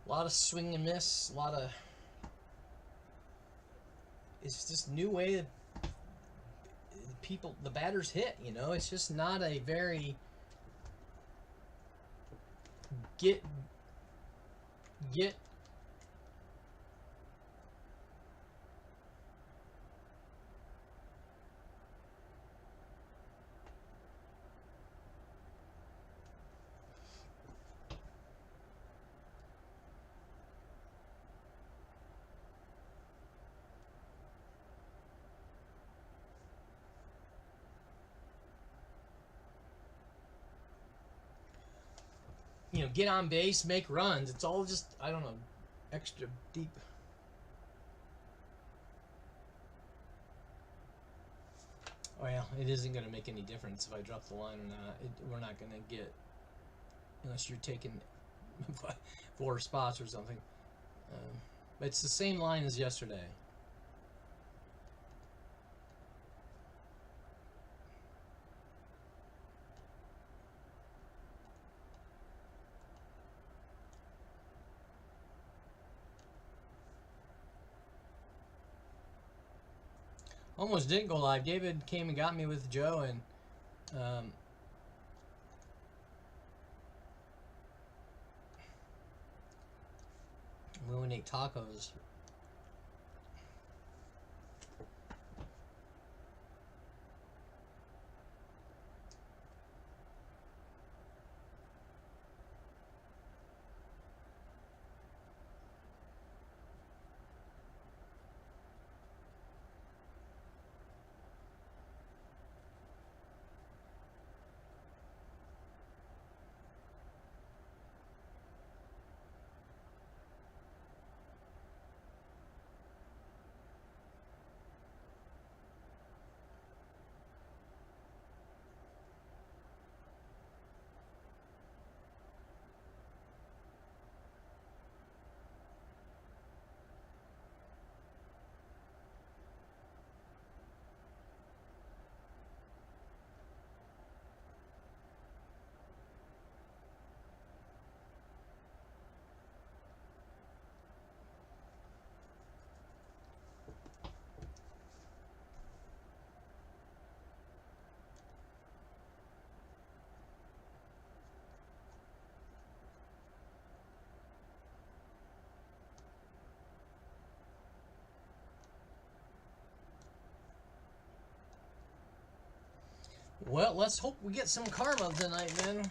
A lot of swing and miss. A lot of. It's just new way that the batters hit. You know, it's just not a very get get. Get on base, make runs. It's all just, I don't know, extra deep. Well, it isn't going to make any difference if I drop the line or not. We're not going to get, unless you're taking 4 spots or something. But it's the same line as yesterday. Almost didn't go live. David came and got me with Joe, and we went and ate tacos. Well, let's hope we get some karma tonight, then.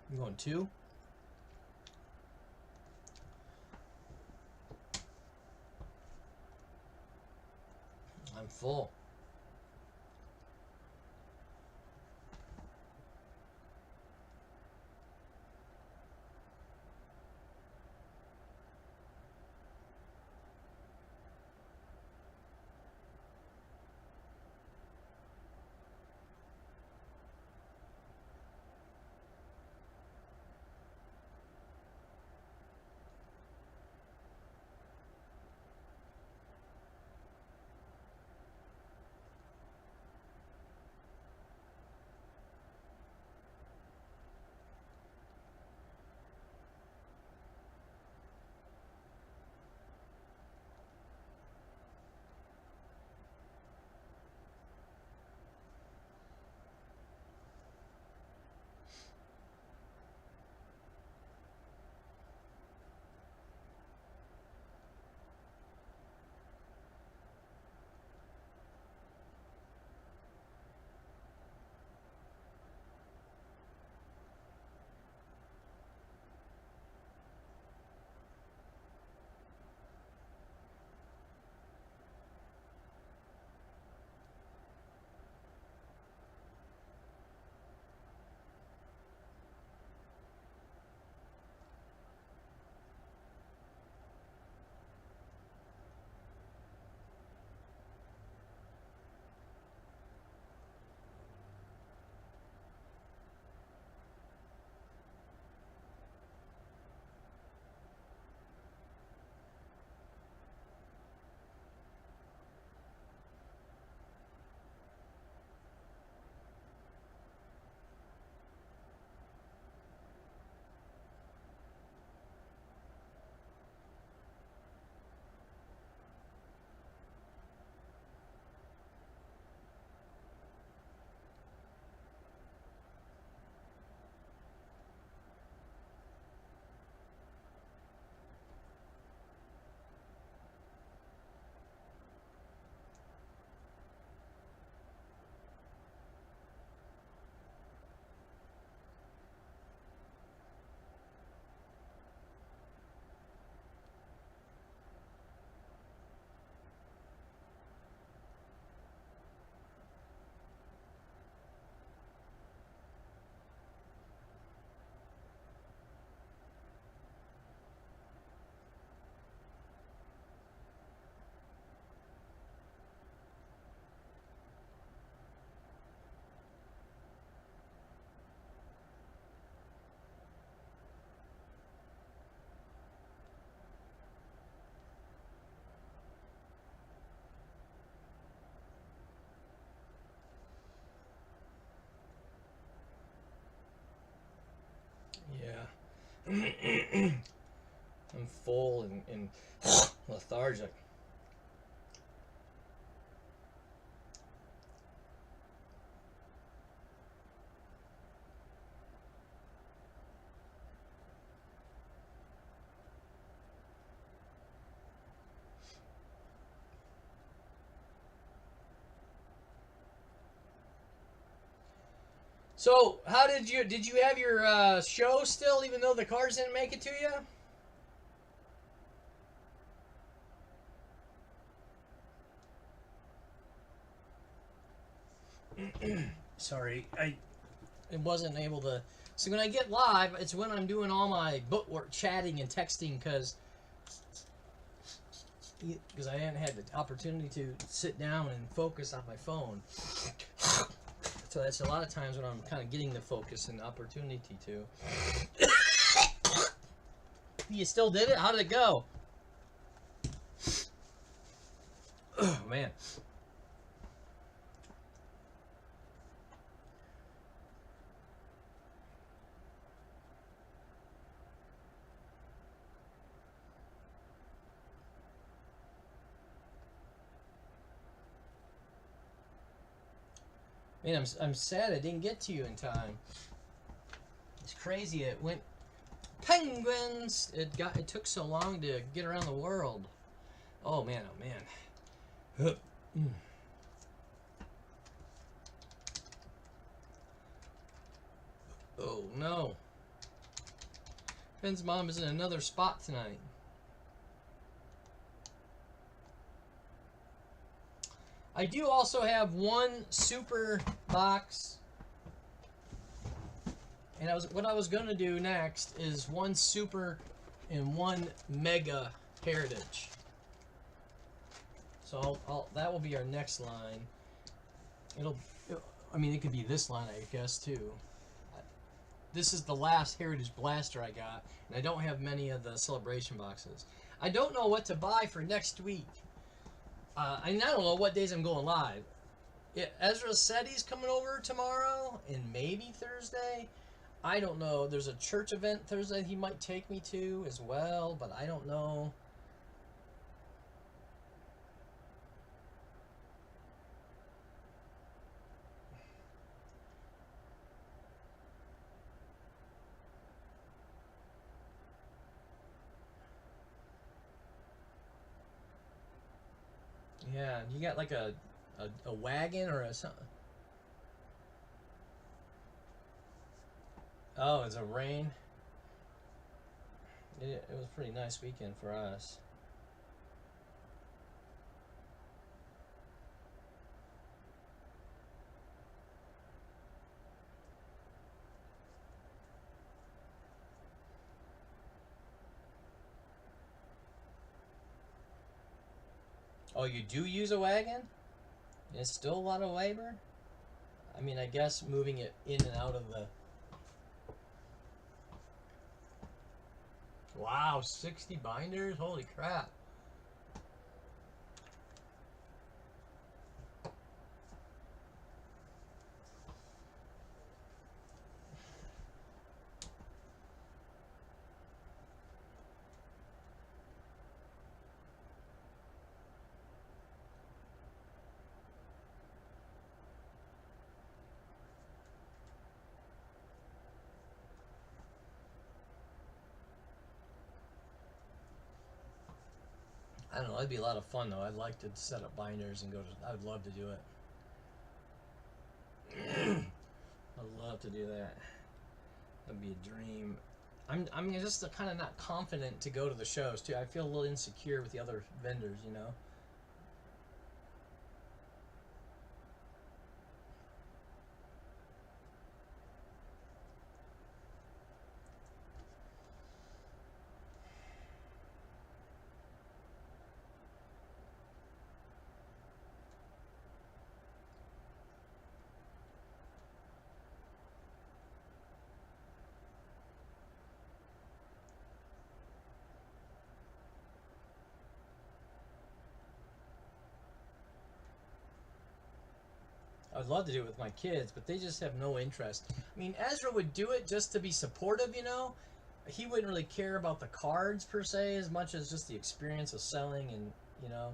You going 2? I'm full. I'm full and lethargic. So, how did you have your show still, even though the cars didn't make it to you? Sorry, I wasn't able to. So when I get live, it's when I'm doing all my book work, chatting and texting, because I hadn't had the opportunity to sit down and focus on my phone. So that's a lot of times when I'm kind of getting the focus and opportunity to. You still did it? How did it go? Oh, man. Man, I'm sad I didn't get to you in time. It's crazy. It went penguins. It took so long to get around the world. Oh man, oh man. Oh no. Ben's mom is in another spot tonight. I do also have one super box, and what I was gonna do next is one super and one mega heritage. So that will be our next line. I mean, it could be this line, I guess, too. This is the last heritage blaster I got, and I don't have many of the celebration boxes. I don't know what to buy for next week. I don't know what days I'm going live. Ezra said he's coming over tomorrow and maybe Thursday. I don't know. There's a church event Thursday he might take me to as well, but I don't know. Yeah, you got like a wagon or a something. Oh, it's a rain. It was a pretty nice weekend for us. Oh, you do use a wagon? It's still a lot of labor? I mean, I guess moving it in and out of the... Wow, 60 binders? Holy crap. I don't know, it'd be a lot of fun though. I'd like to set up binders and I'd love to do it. I'd love to do that. That'd be a dream. I'm just kind of not confident to go to the shows too. I feel a little insecure with the other vendors, you know. I'd love to do it with my kids, but they just have no interest. I mean, Ezra would do it just to be supportive, you know, he wouldn't really care about the cards per se as much as just the experience of selling and, you know.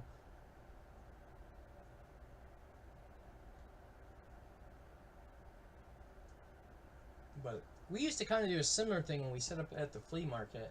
But we used to kind of do a similar thing when we set up at the flea market.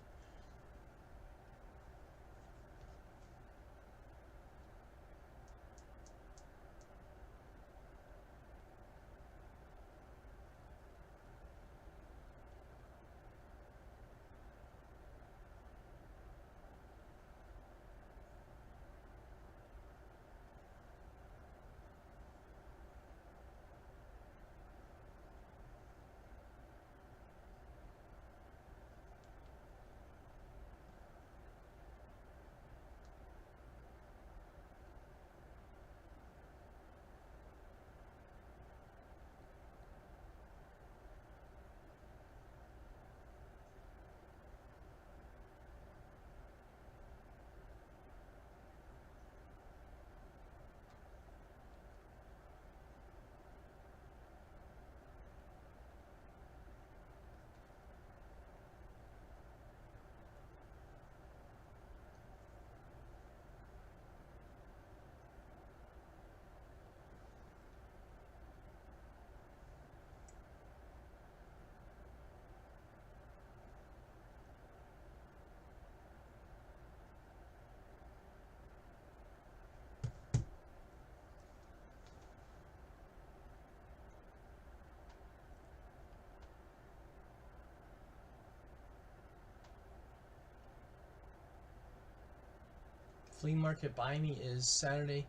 Flea market by me is Saturday,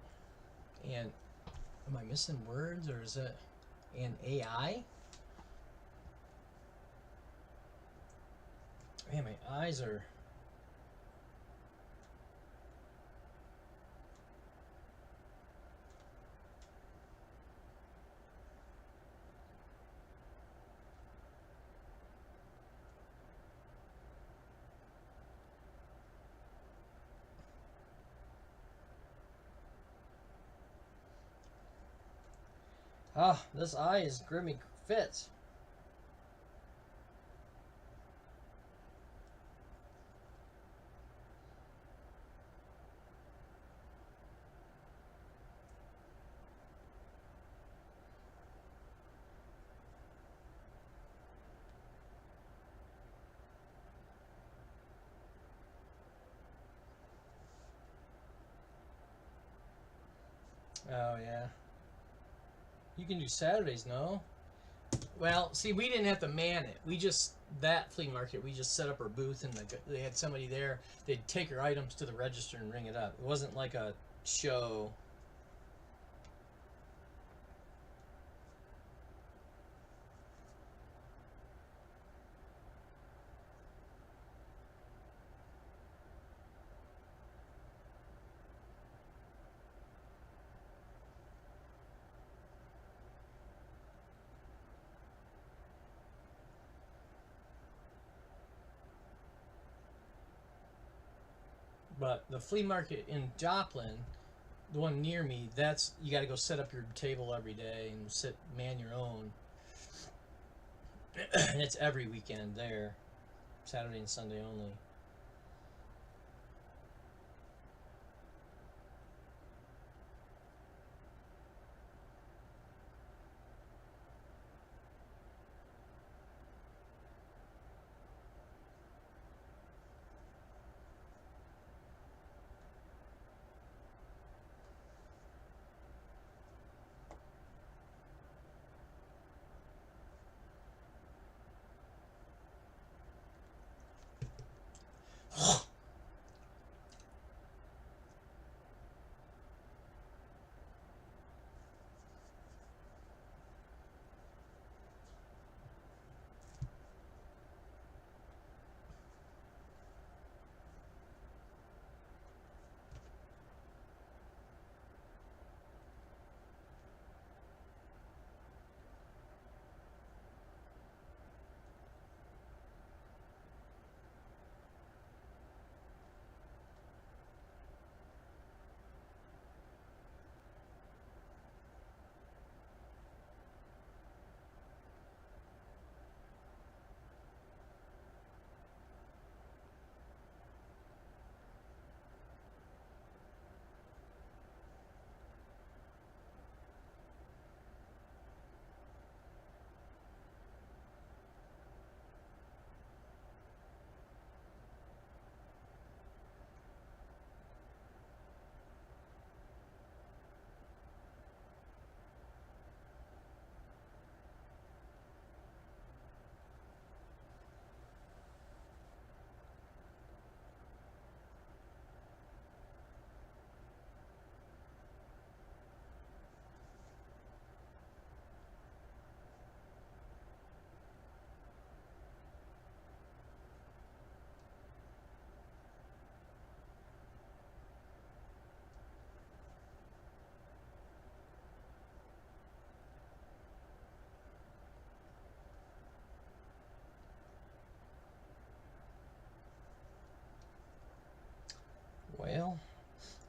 and am I missing words or is it an AI? Man, my eyes are. Ah, this eye is giving me fits. Oh, yeah. You can do Saturdays, no? Well, see, we didn't have to man it. We just, that flea market, we just set up our booth and they had somebody there. They'd take your items to the register and ring it up. It wasn't like a show. But the flea market in Joplin, the one near me, that's you got to go set up your table every day and man your own. And it's every weekend there, Saturday and Sunday only.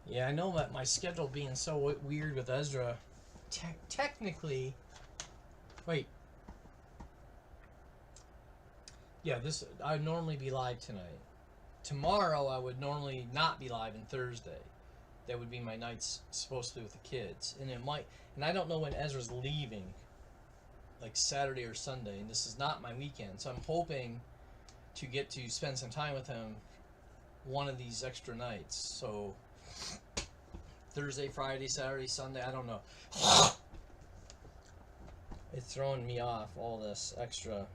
Yeah, I know that my schedule being so weird with Ezra. Technically, wait. Yeah, this I'd normally be live tonight. Tomorrow I would normally not be live, and Thursday. That would be my nights supposed to be with the kids, and it might. And I don't know when Ezra's leaving, like Saturday or Sunday, and this is not my weekend, so I'm hoping to get to spend some time with him one of these extra nights. So Thursday, Friday, Saturday, Sunday, I don't know. It's throwing me off, all this extra.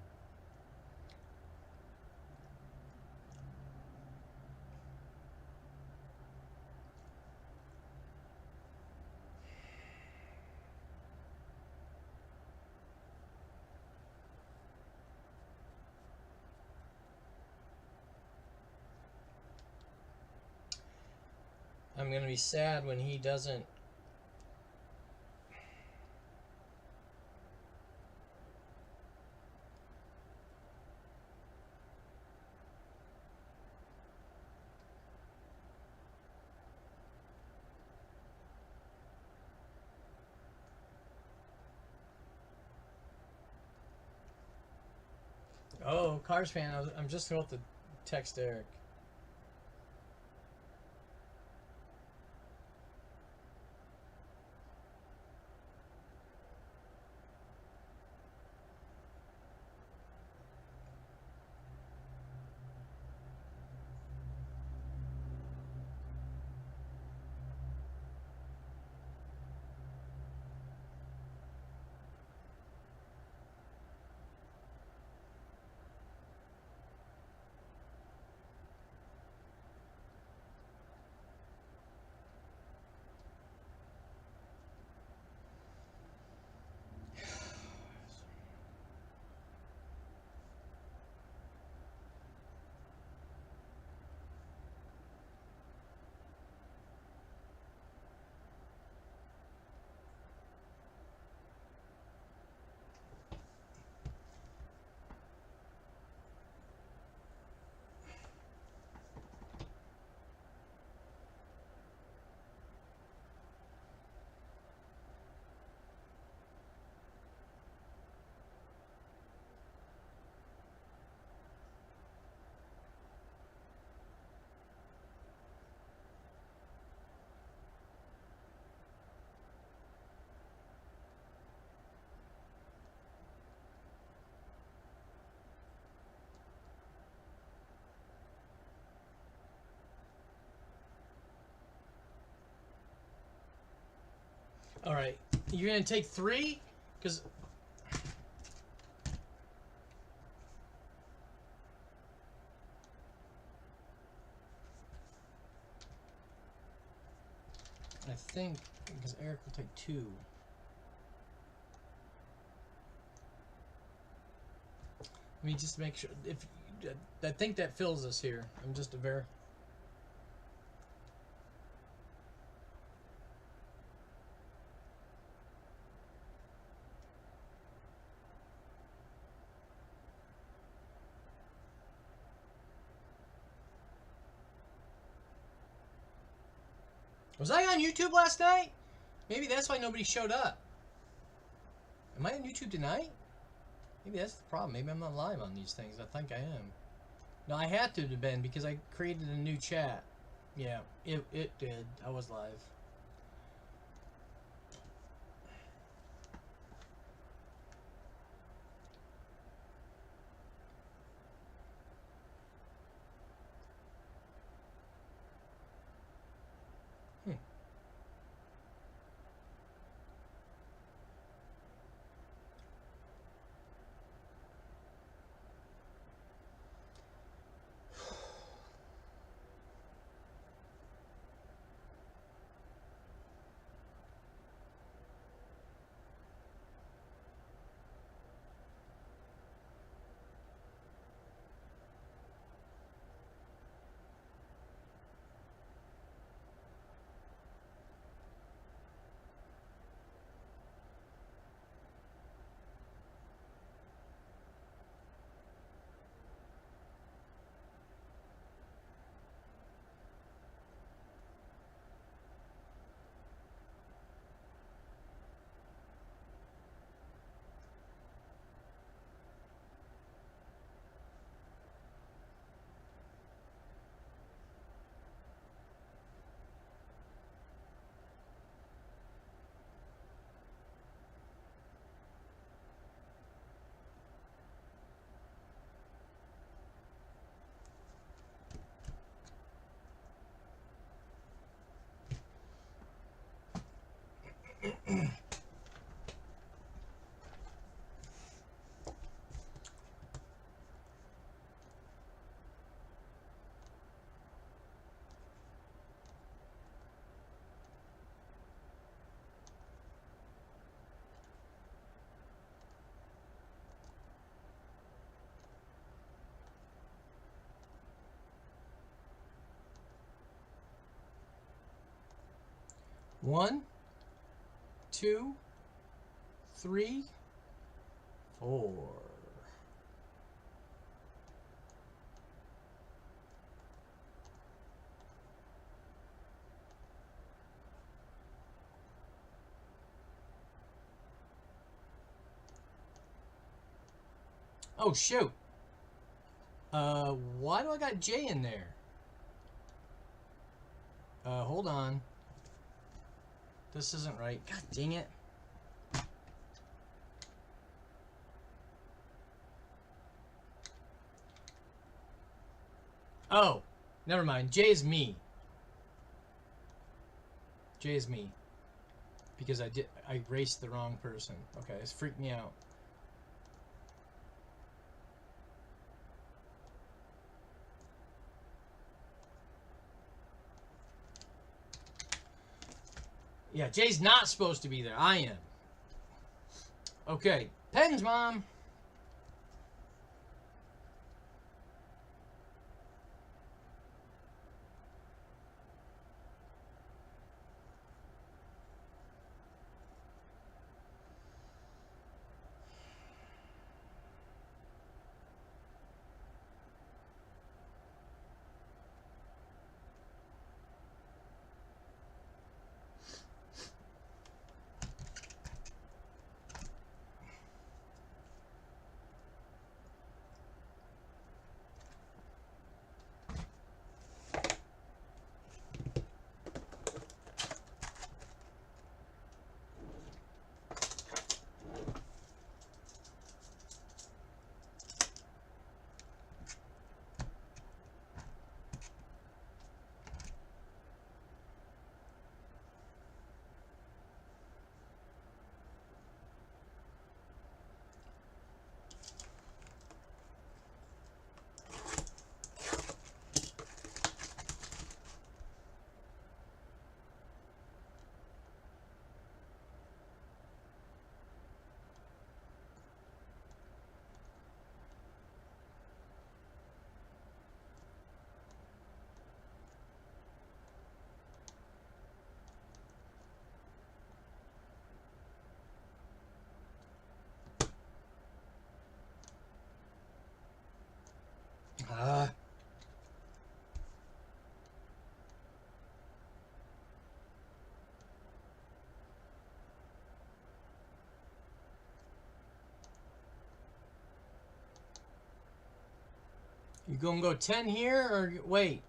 I'm gonna be sad when he doesn't. Oh, Cars fan, I'm just about to text Eric. All right, you're gonna take 3, because I think because Eric will take 2. Let me just make sure. If I think that fills us here. I'm just a very. Was I on YouTube last night? Maybe that's why nobody showed up. Am I on YouTube tonight? Maybe that's the problem. Maybe I'm not live on these things. I think I am. No, I had to have been because I created a new chat. Yeah, it did. I was live. 1, 2, 3, 4. Oh, shoot. Why do I got J in there? Hold on. This isn't right. God dang it. Oh, never mind. J is me. J is me. Because I erased the wrong person. Okay, this freaked me out. Yeah, Jay's not supposed to be there. I am. Okay. Pens, Mom. You gonna go 10 here or wait?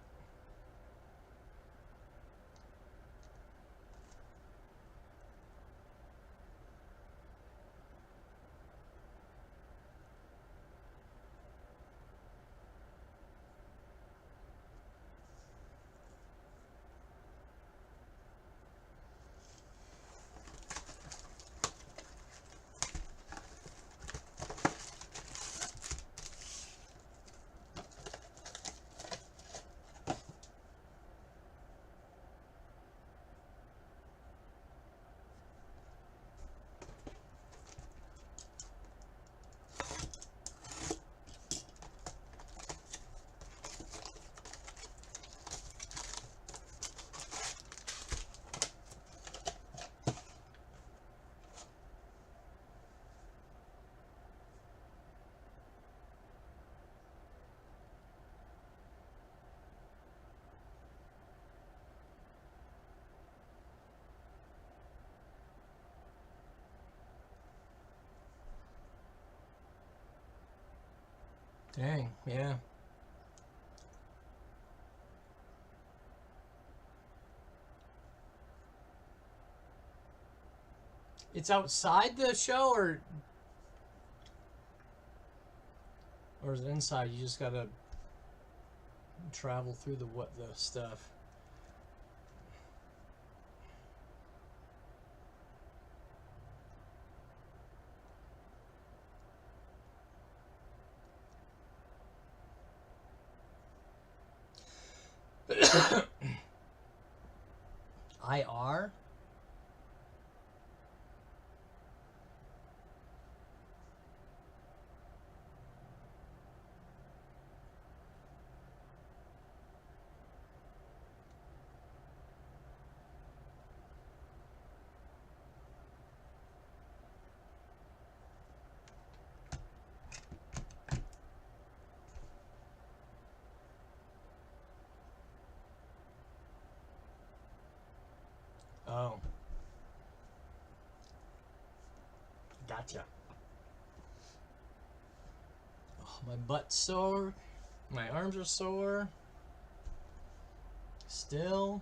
Dang, yeah. It's outside the show or is it inside? You just gotta travel through the stuff. IR? Gotcha. Oh, my butt's sore. My arms are sore. Still.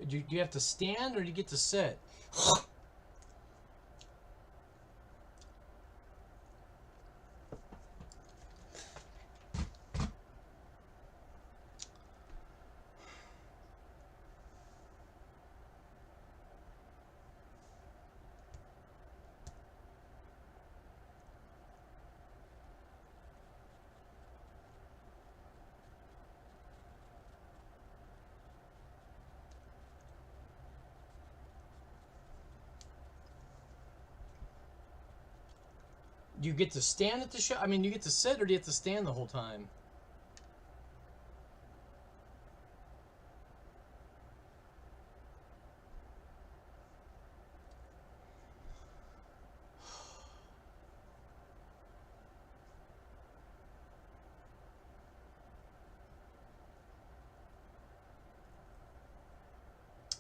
Do you have to stand or do you get to sit? Do you get to stand at the show? I mean, do you get to sit or do you have to stand the whole time?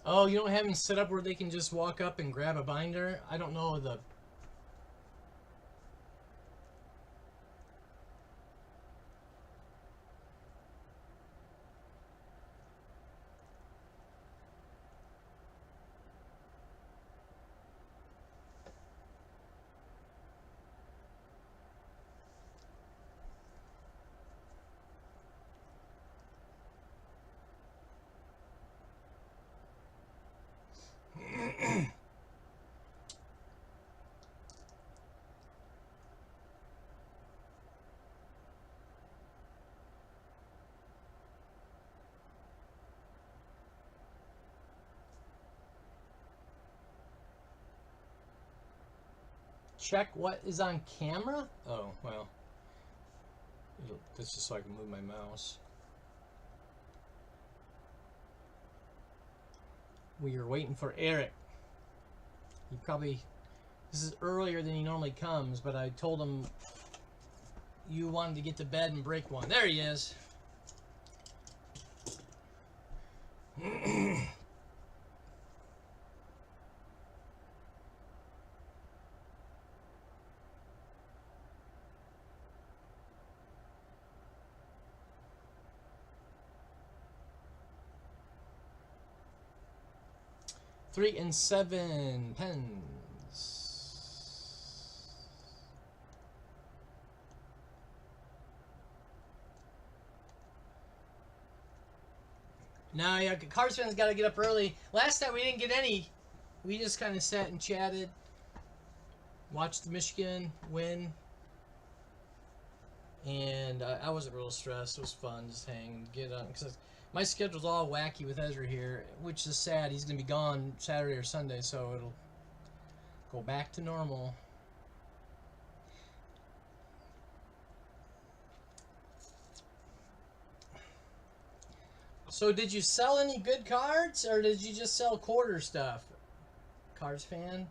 Oh, you don't have them set up where they can just walk up and grab a binder? I don't know the... Check what is on camera? Oh, well. That's just so I can move my mouse. We are waiting for Eric. He probably... This is earlier than he normally comes, but I told him you wanted to get to bed and break one. There he is. 3 and 7 pens. Now, yeah, Cards fans got to get up early. Last time we didn't get any. We just kind of sat and chatted, watched Michigan win, and I wasn't real stressed. It was fun, just hang, get on, because my schedule's all wacky with Ezra here, which is sad. He's going to be gone Saturday or Sunday, so it'll go back to normal. So did you sell any good cards, or did you just sell quarter stuff? Cards fan?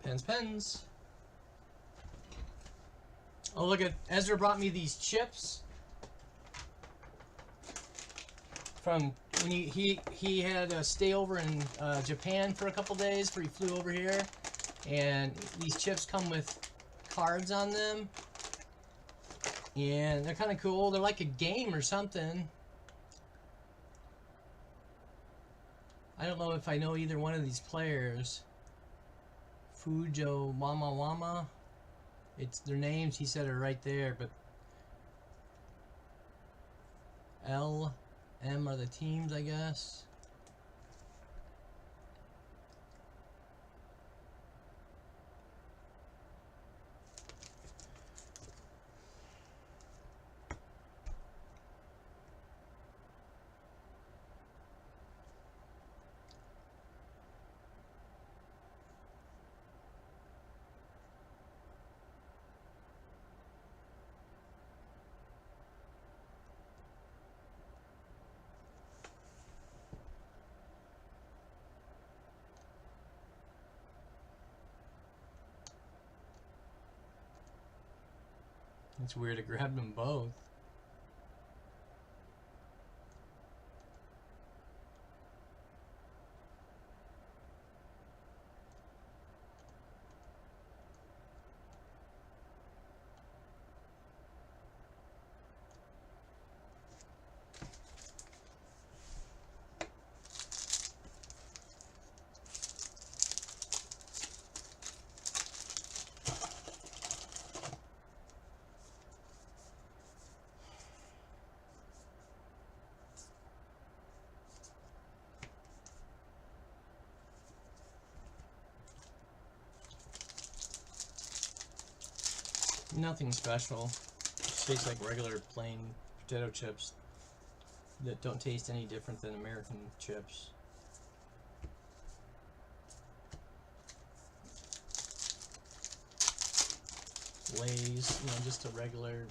Pens. Oh, look at Ezra brought me these chips from when he had a stay over in Japan for a couple days before he flew over here, and these chips come with cards on them, and they're kind of cool. They're like a game or something. I don't know if I know either one of these players. Fujo Wama. It's their names, he said, are right there, but L, M are the teams, I guess. It's weird, I grabbed them both. Nothing special. Just tastes like regular plain potato chips that don't taste any different than American chips. Lay's, you know, just a regular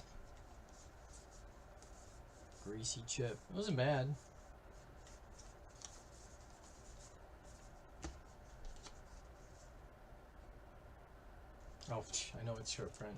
greasy chip. It wasn't bad. Oh, I know it's short print.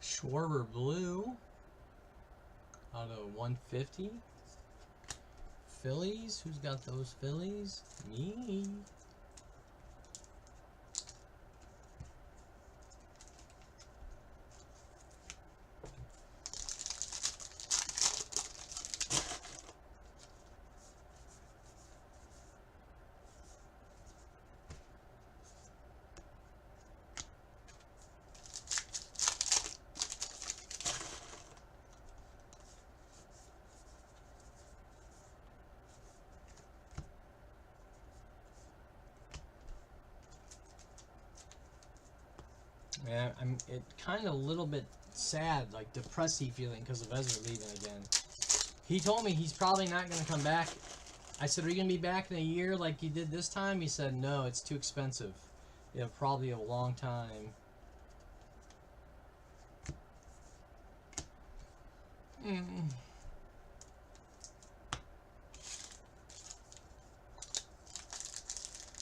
Schwarber Blue out of 150. Phillies. Who's got those Phillies? Me. Yeah, I'm kind of a little bit sad, like depressy feeling because of Ezra leaving again. He told me he's probably not going to come back. I said, are you going to be back in a year like you did this time? He said, no, it's too expensive. Yeah, probably a long time.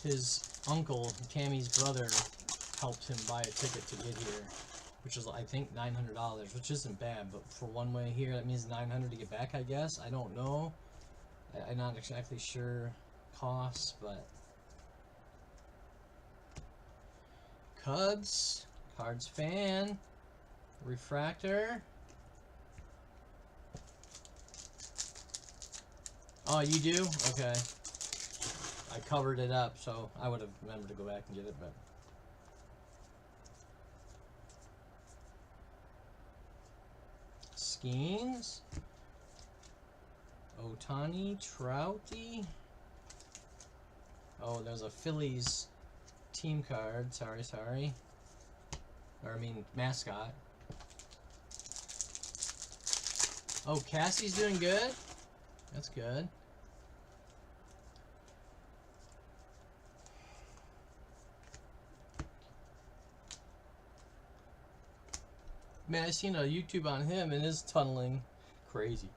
His uncle, Tammy's brother, helped him buy a ticket to get here, which is, I think, $900, which isn't bad, but for one way here, that means $900 to get back, I guess. I don't know. I'm not exactly sure costs, but Cubs, Cards fan, refractor. Oh, you do? Okay. I covered it up, so I would have remembered to go back and get it, but Skeens, Otani, Trouty. Oh, there's a Phillies team card. Sorry. Or, I mean, mascot. Oh, Cassie's doing good? That's good. Man, I seen a YouTube on him and his tunneling. Crazy.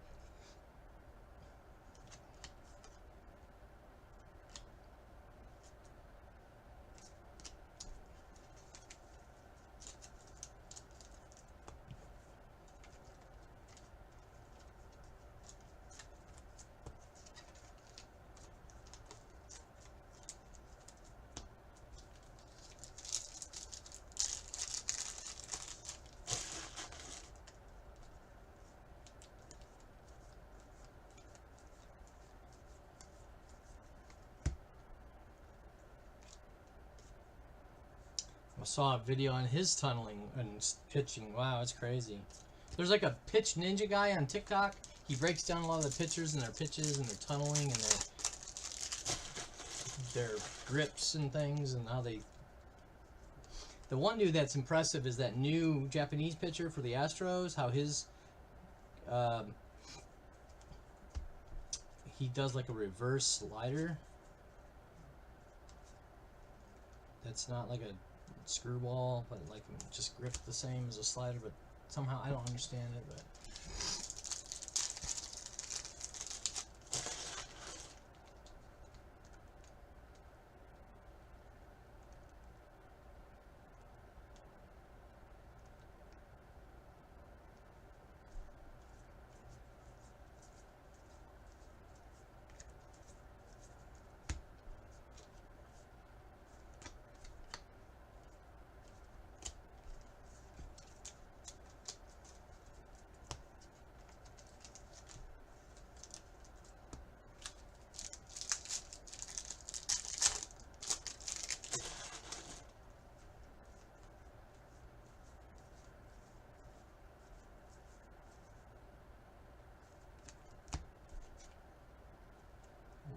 I saw a video on his tunneling and pitching. Wow, it's crazy. There's like a pitch ninja guy on TikTok. He breaks down a lot of the pitchers and their pitches and their tunneling and their grips and things and how they. The one dude that's impressive is that new Japanese pitcher for the Astros. How his he does like a reverse slider. That's not like a screwball, but like just grip the same as a slider, but somehow I don't understand it. But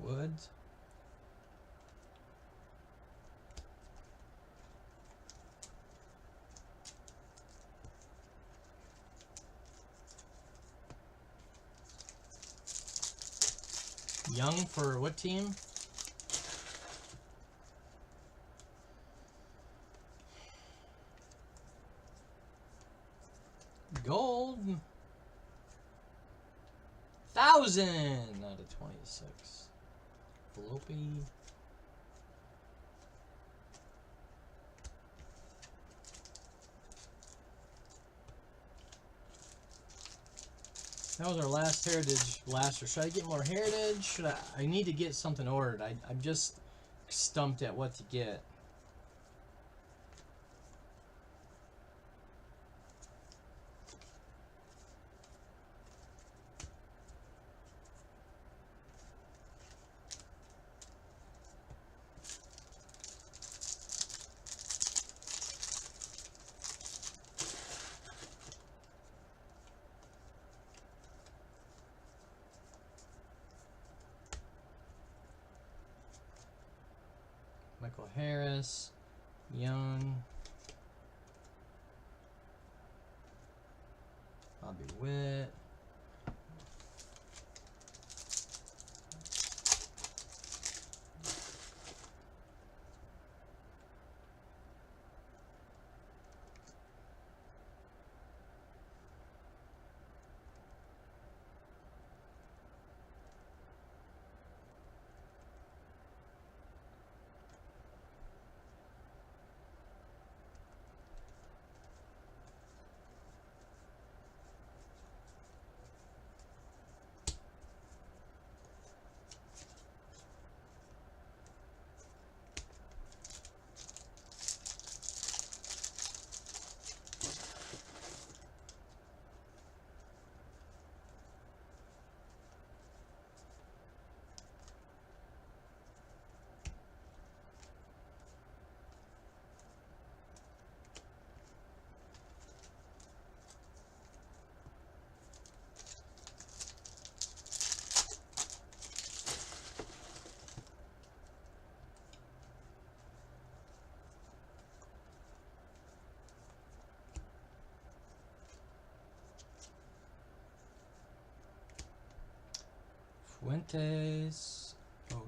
Woods. Young for what team? Gold. 1,000 out of 26. Floppy. That was our last Heritage blaster. Should I get more Heritage? Should I need to get something ordered. I'm just stumped at what to get. Michael Harris, Young, Bobby Witt, Fuentes. Oh.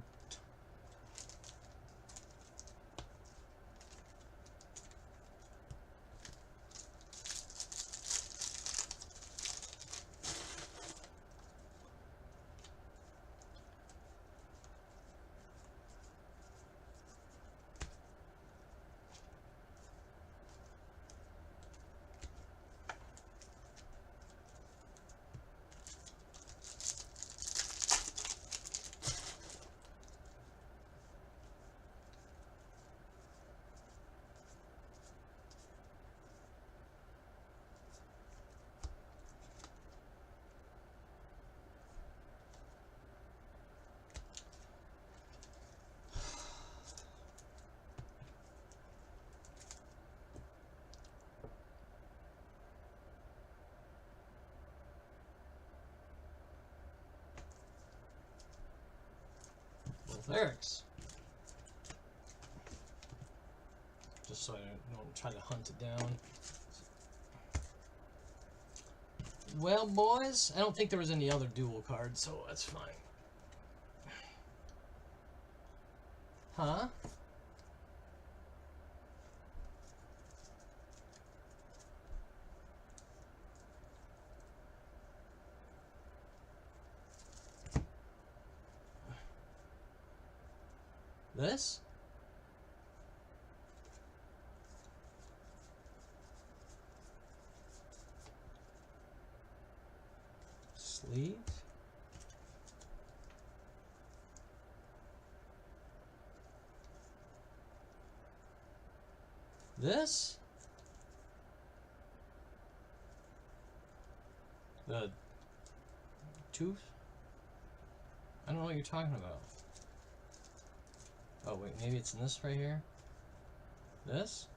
Lyrics. Just so I don't try to hunt it down. Well, boys, I don't think there was any other dual cards, so that's fine. Huh? This? Sleeve? This? The tooth? I don't know what you're talking about. Oh wait, maybe it's in this right here? This?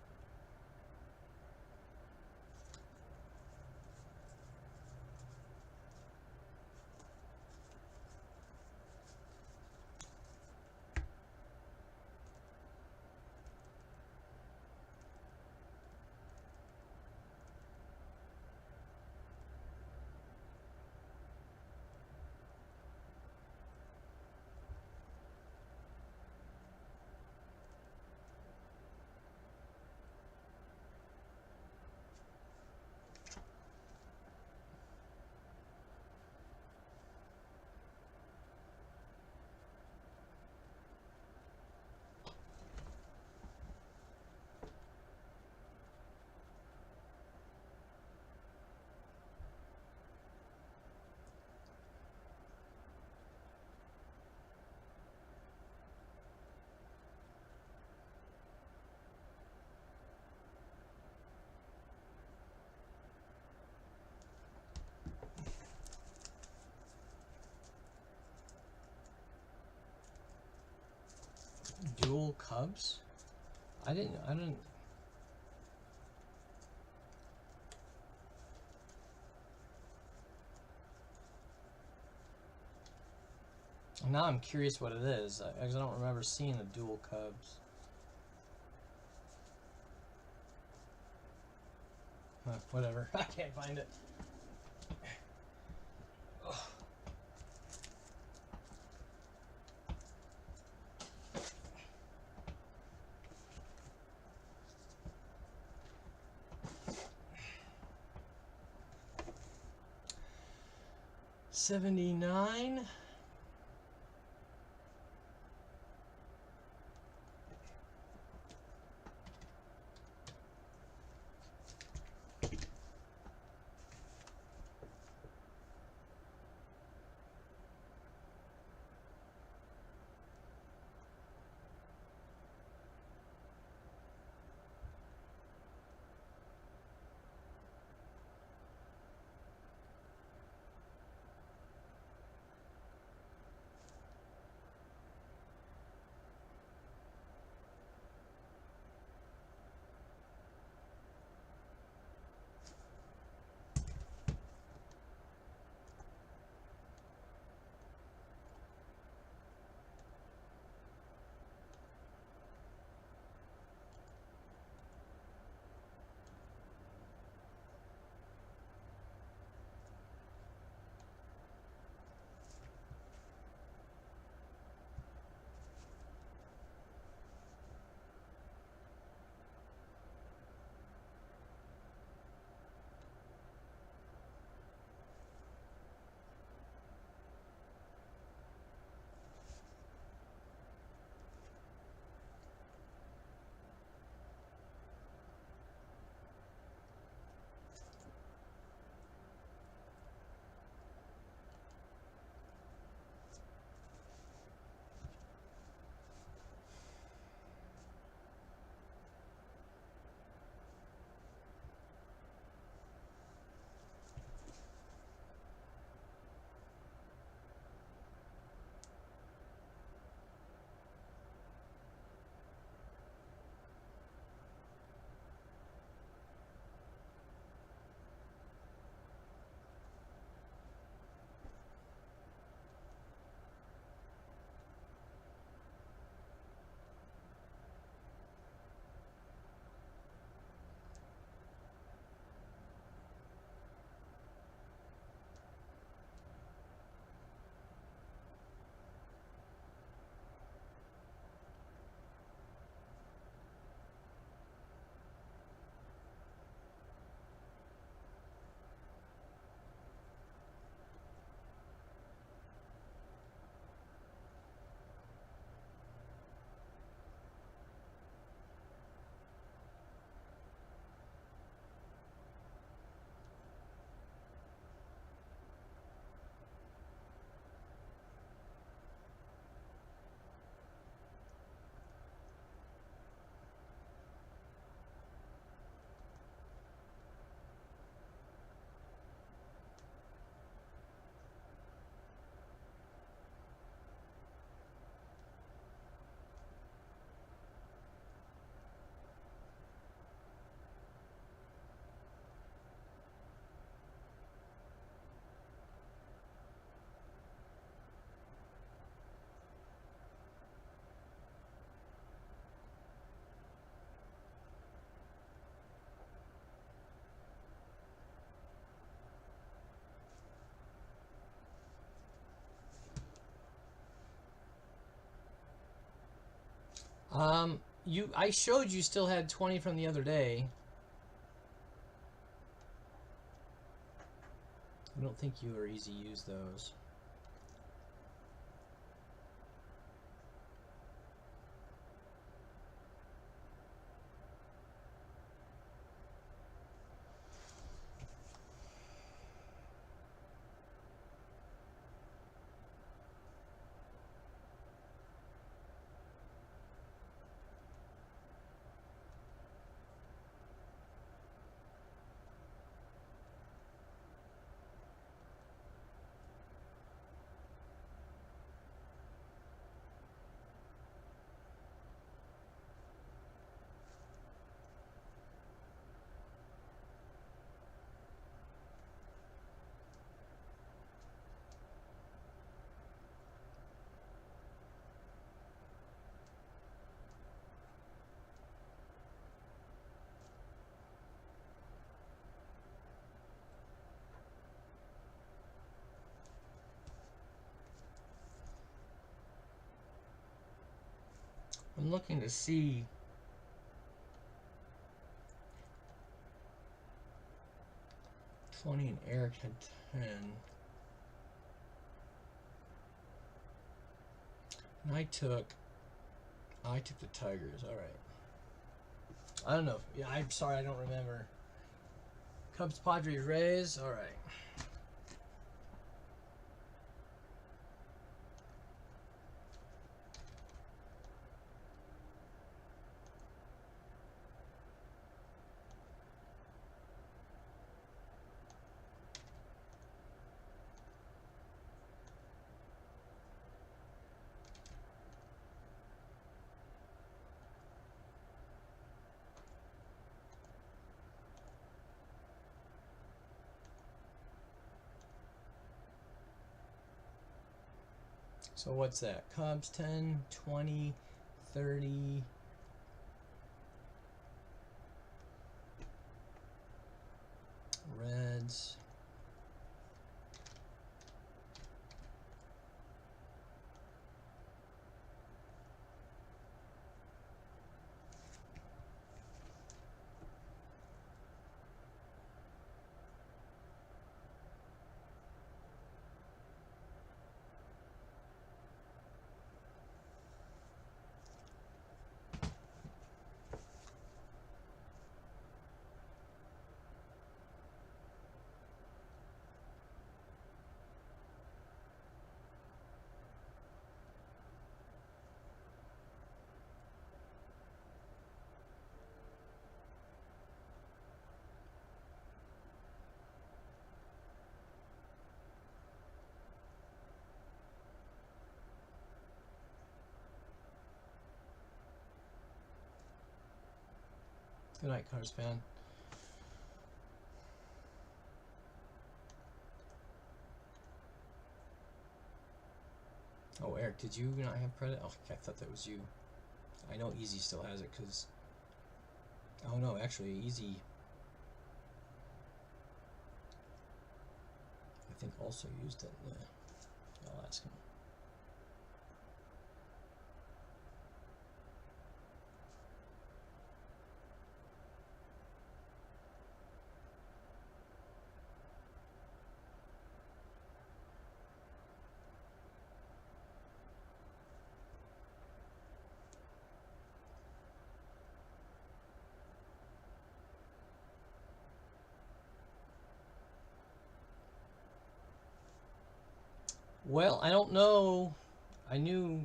Dual Cubs? I didn't. Now I'm curious what it is. I don't remember seeing the dual Cubs. Huh, whatever. I can't find it. Ugh. $79. I showed you still had 20 from the other day. I don't think you or Easy used those. I'm looking to see and Eric had 10. And I took the Tigers. All right. I don't know. Yeah, I'm sorry, I don't remember. Cubs, Padres, Rays. All right. So what's that? Cubs 10, 20, 30. Reds. Good night, Cars fan. Oh, Eric, did you not have credit? Oh, I thought that was you. I know Easy still has it because... Oh, no, actually, Easy... I think also used it. Yeah. I'll ask him. Well, I don't know. I knew...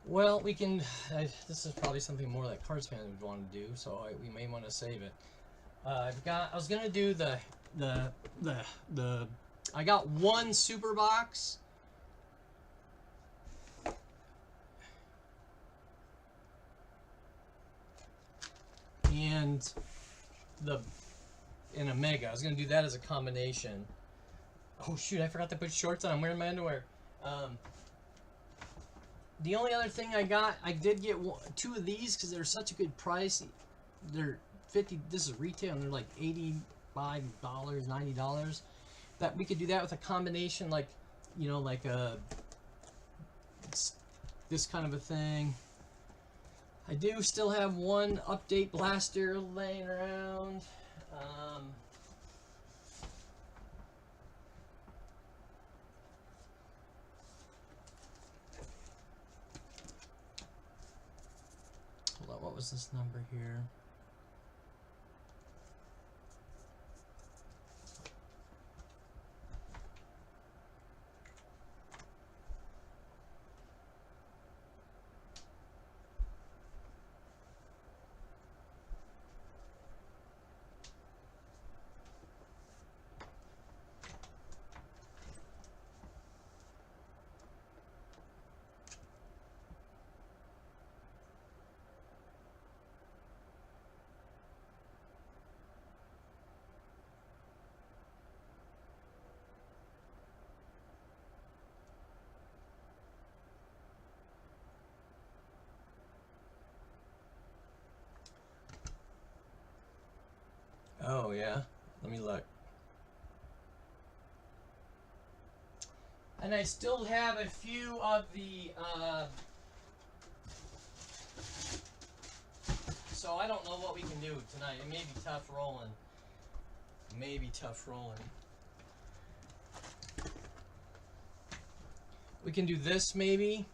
Well, we can... this is probably something more that Cards fans would want to do, so we may want to save it. I was going to do I got one super box. and the in a mega. I was gonna do that as a combination. Oh shoot! I forgot to put shorts on. I'm wearing my underwear. The only other thing I did get two of these because they're such a good price. They're 50. This is retail, and they're like $85, $90. That we could do that with a combination, like like this kind of a thing. I do still have one update blaster laying around. Hold on, what was this number here? Oh yeah, let me look. And I still have a few of the so I don't know what we can do tonight. It may be tough rolling. We can do this maybe.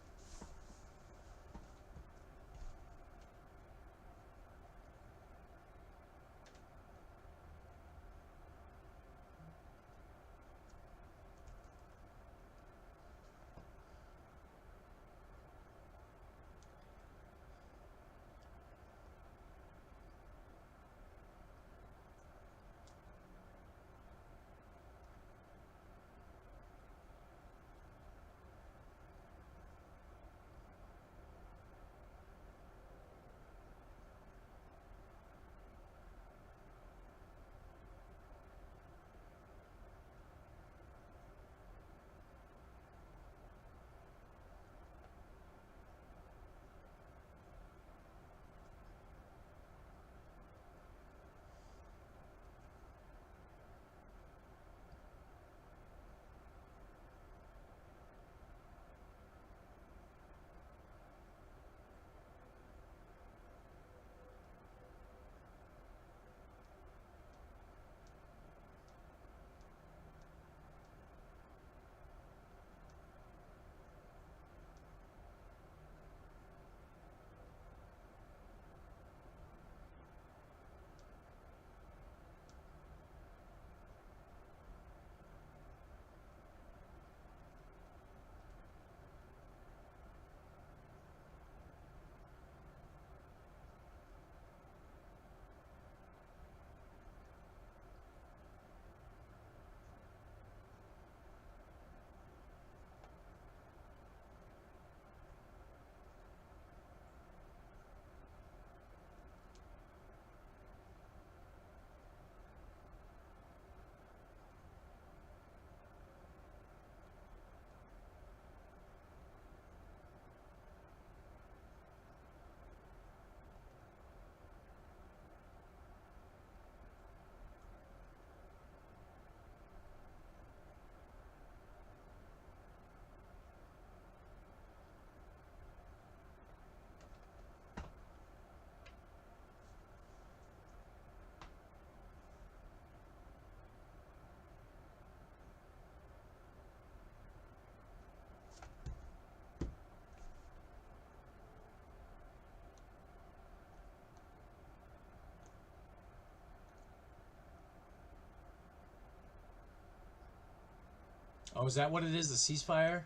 Oh, is that what it is? The ceasefire?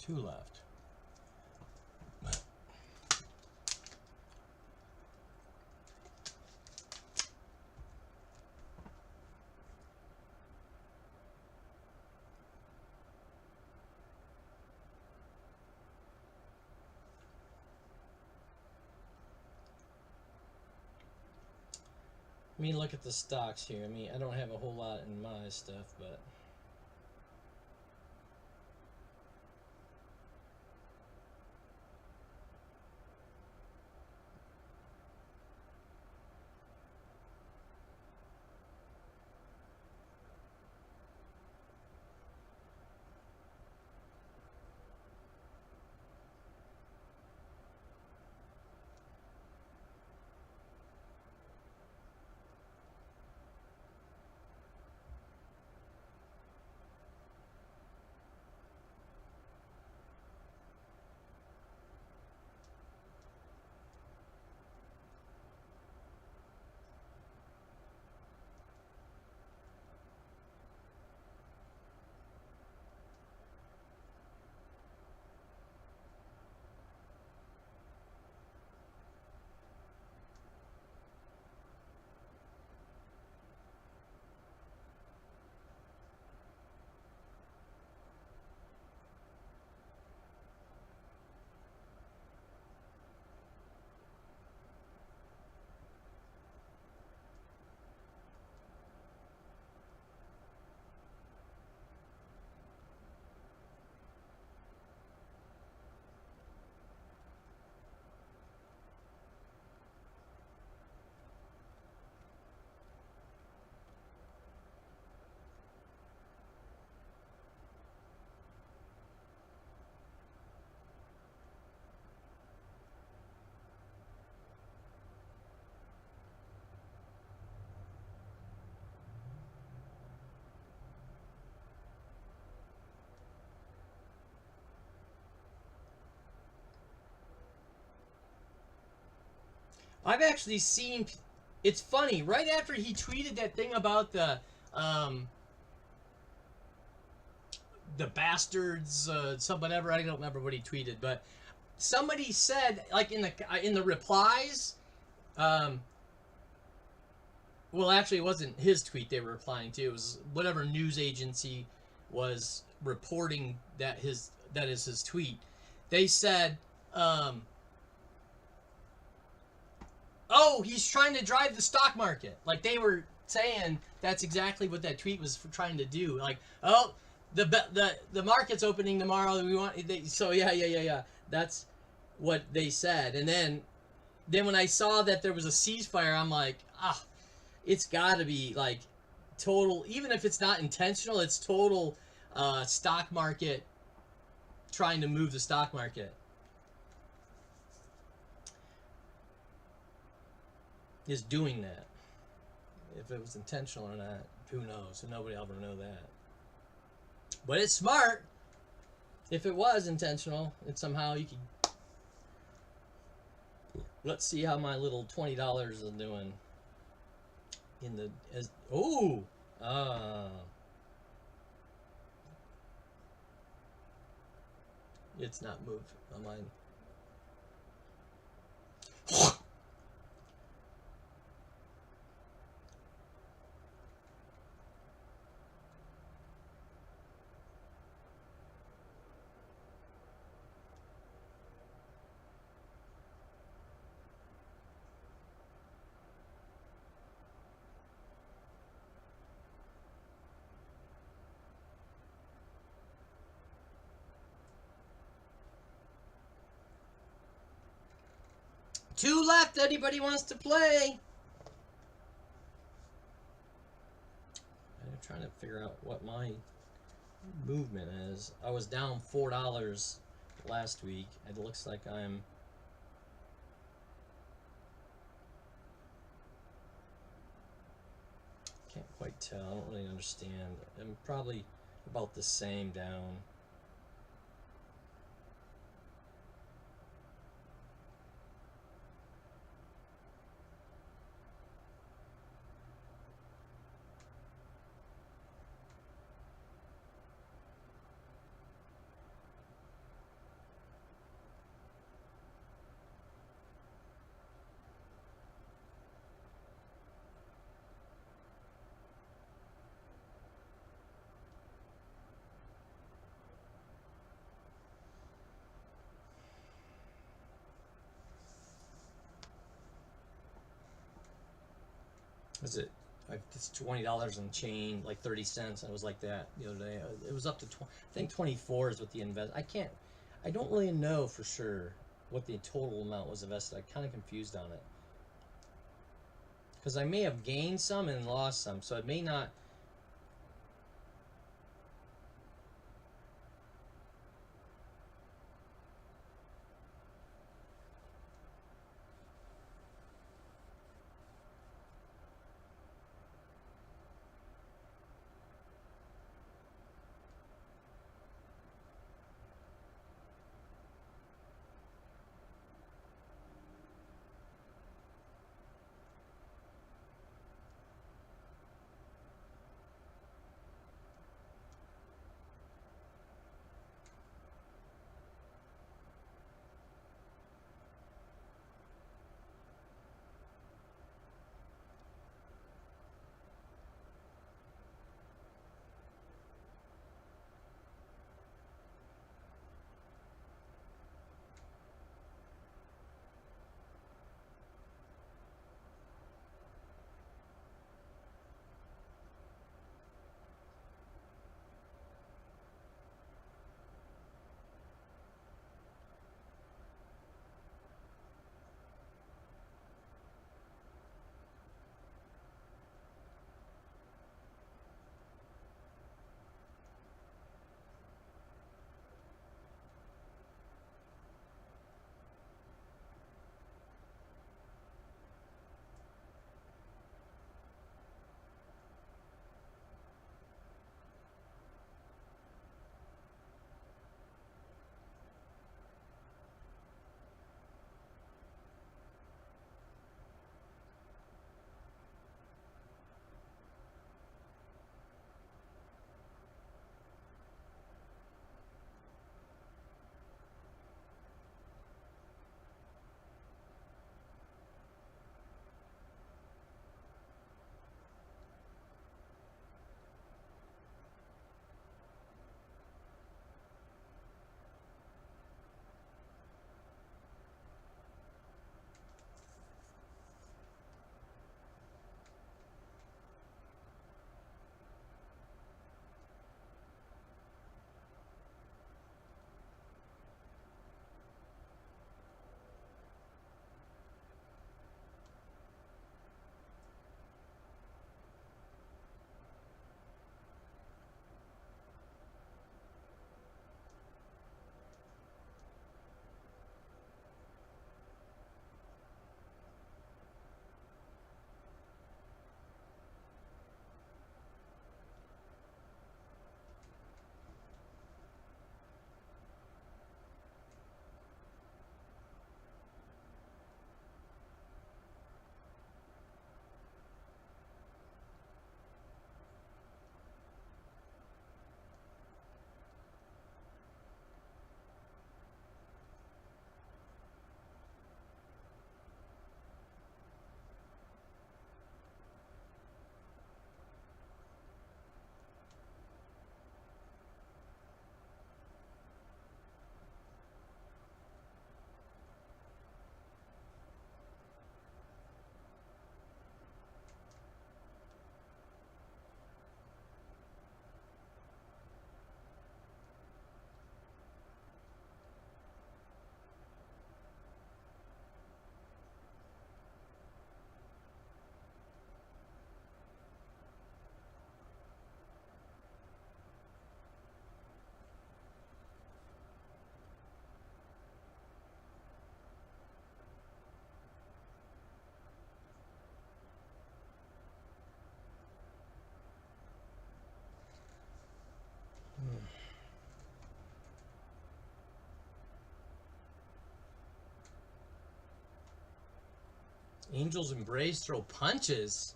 2 left. I mean, look at the stocks here. I mean, I don't have a whole lot in my stuff, but I've actually seen. It's funny. Right after he tweeted that thing about the bastards, some whatever. I don't remember what he tweeted, but somebody said, like in the replies. Well, actually, it wasn't his tweet they were replying to. It was whatever news agency was reporting that is his tweet. They said, "Oh, he's trying to drive the stock market." Like they were saying, that's exactly what that tweet was trying to do. Like, oh, the market's opening tomorrow. We want so yeah. That's what they said. And then when I saw that there was a ceasefire, I'm like, it's got to be like total. Even if it's not intentional, it's total stock market trying to move the stock market. Is doing that. If it was intentional or not, who knows? Nobody will ever know that. But it's smart. If it was intentional, and somehow you could. Let's see how my little $20 is doing. In the it's not moved on mine. Two left. Anybody wants to play? I'm trying to figure out what my movement is. I was down $4 last week. It looks like I'm. Can't quite tell. I don't really understand. I'm probably about the same down. Was it? It's $20 and change, like 30 cents. I was like that the other day. It was up to I think 24 is what the invest. I don't really know for sure what the total amount was invested. I'm kind of confused on it because I may have gained some and lost some, so it may not. Angels Embrace throw punches.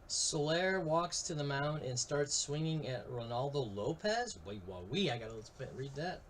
Soler walks to the mound and starts swinging at Ronaldo Lopez. Wait, I gotta read that.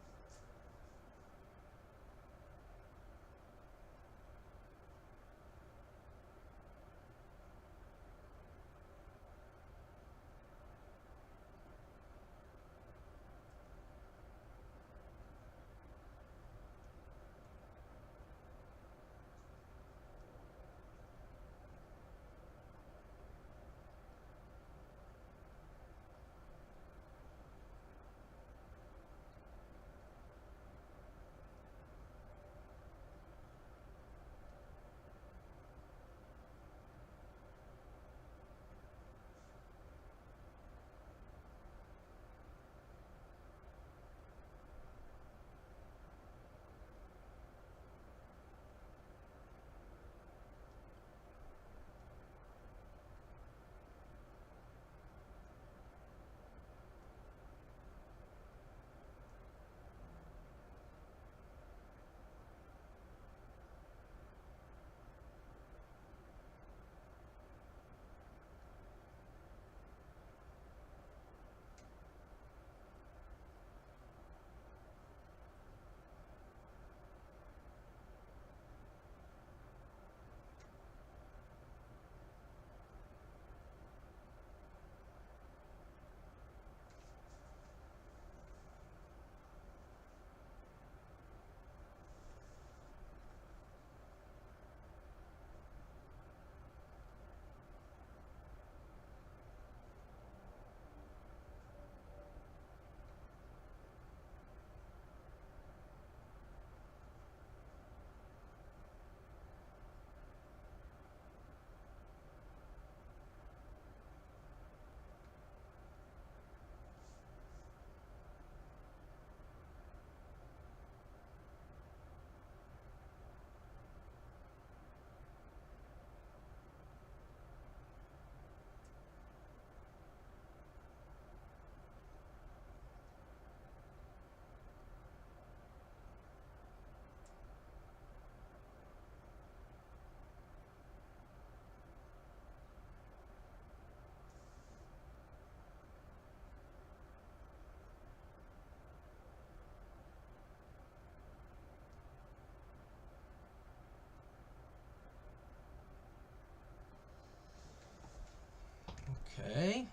Okay.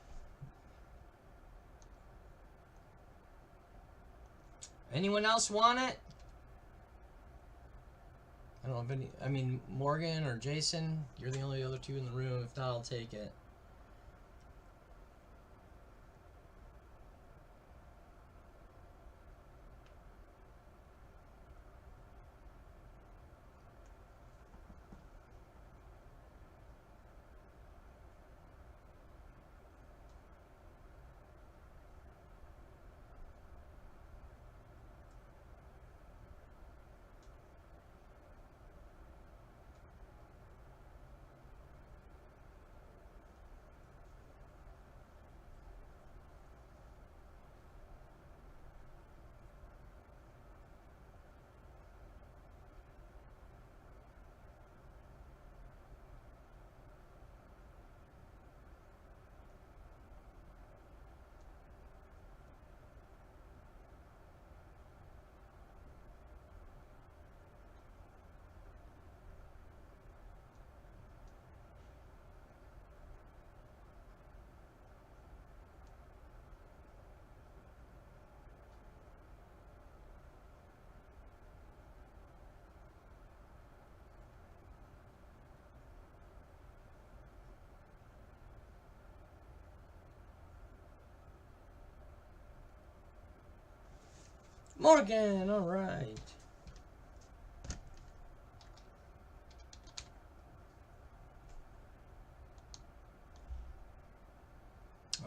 Anyone else want it? I don't know if any. I mean, Morgan or Jason, you're the only other two in the room. If not, I'll take it. Morgan, all right.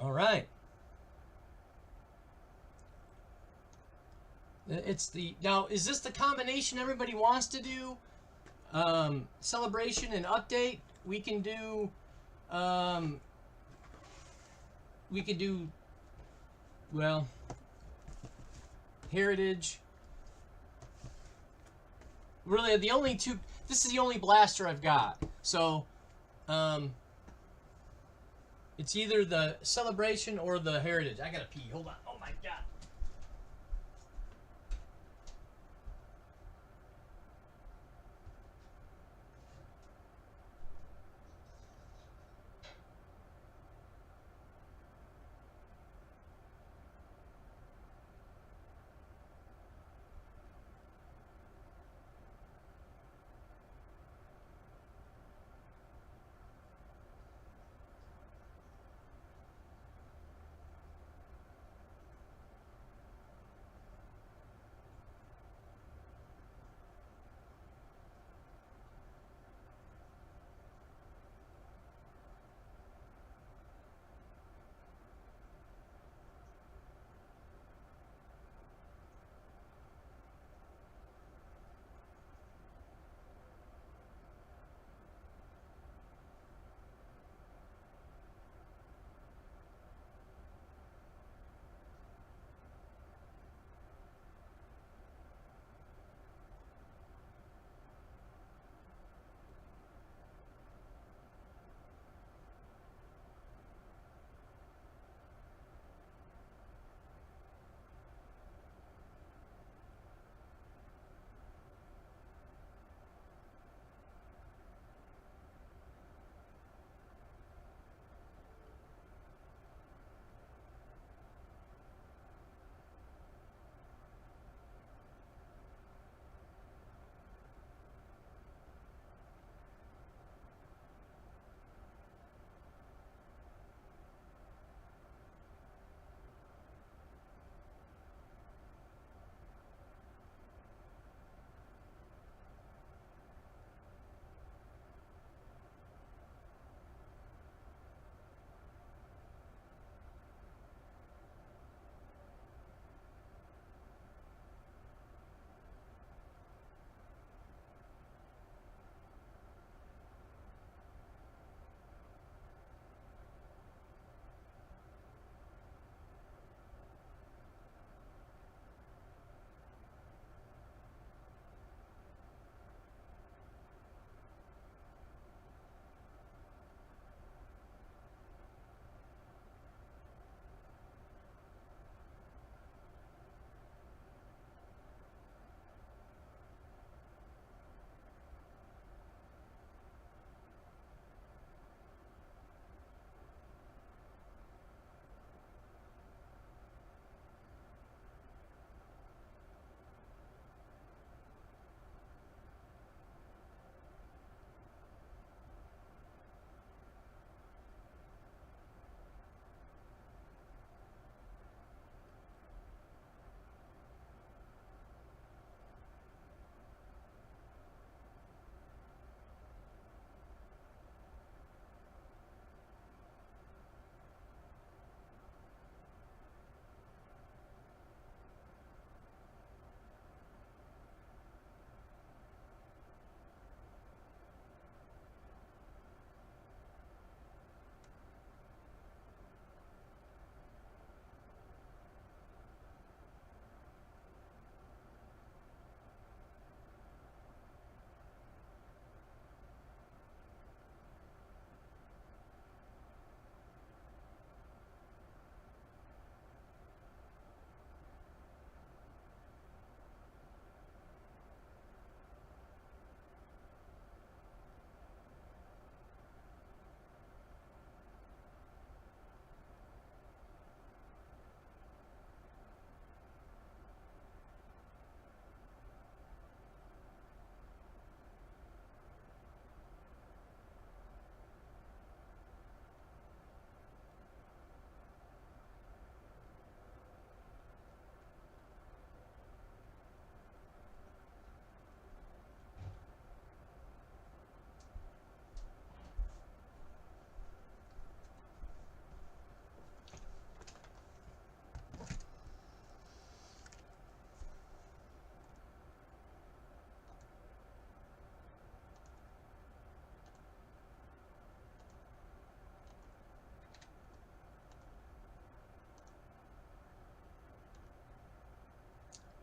All right. It's the now. Is this the combination everybody wants to do? Celebration and update. We can do. We could do. Well, heritage. Really, the only two. This is the only blaster I've got. So, it's either the celebration or the heritage. I gotta pee. Hold on. Oh my god.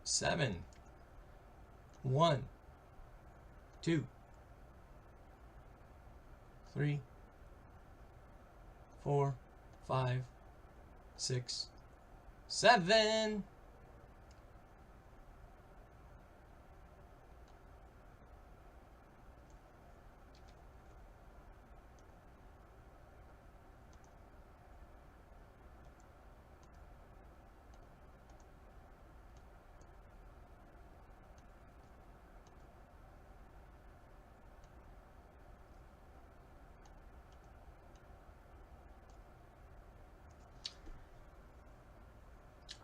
7, 1, 2, 3, 4, 5, 6, 7.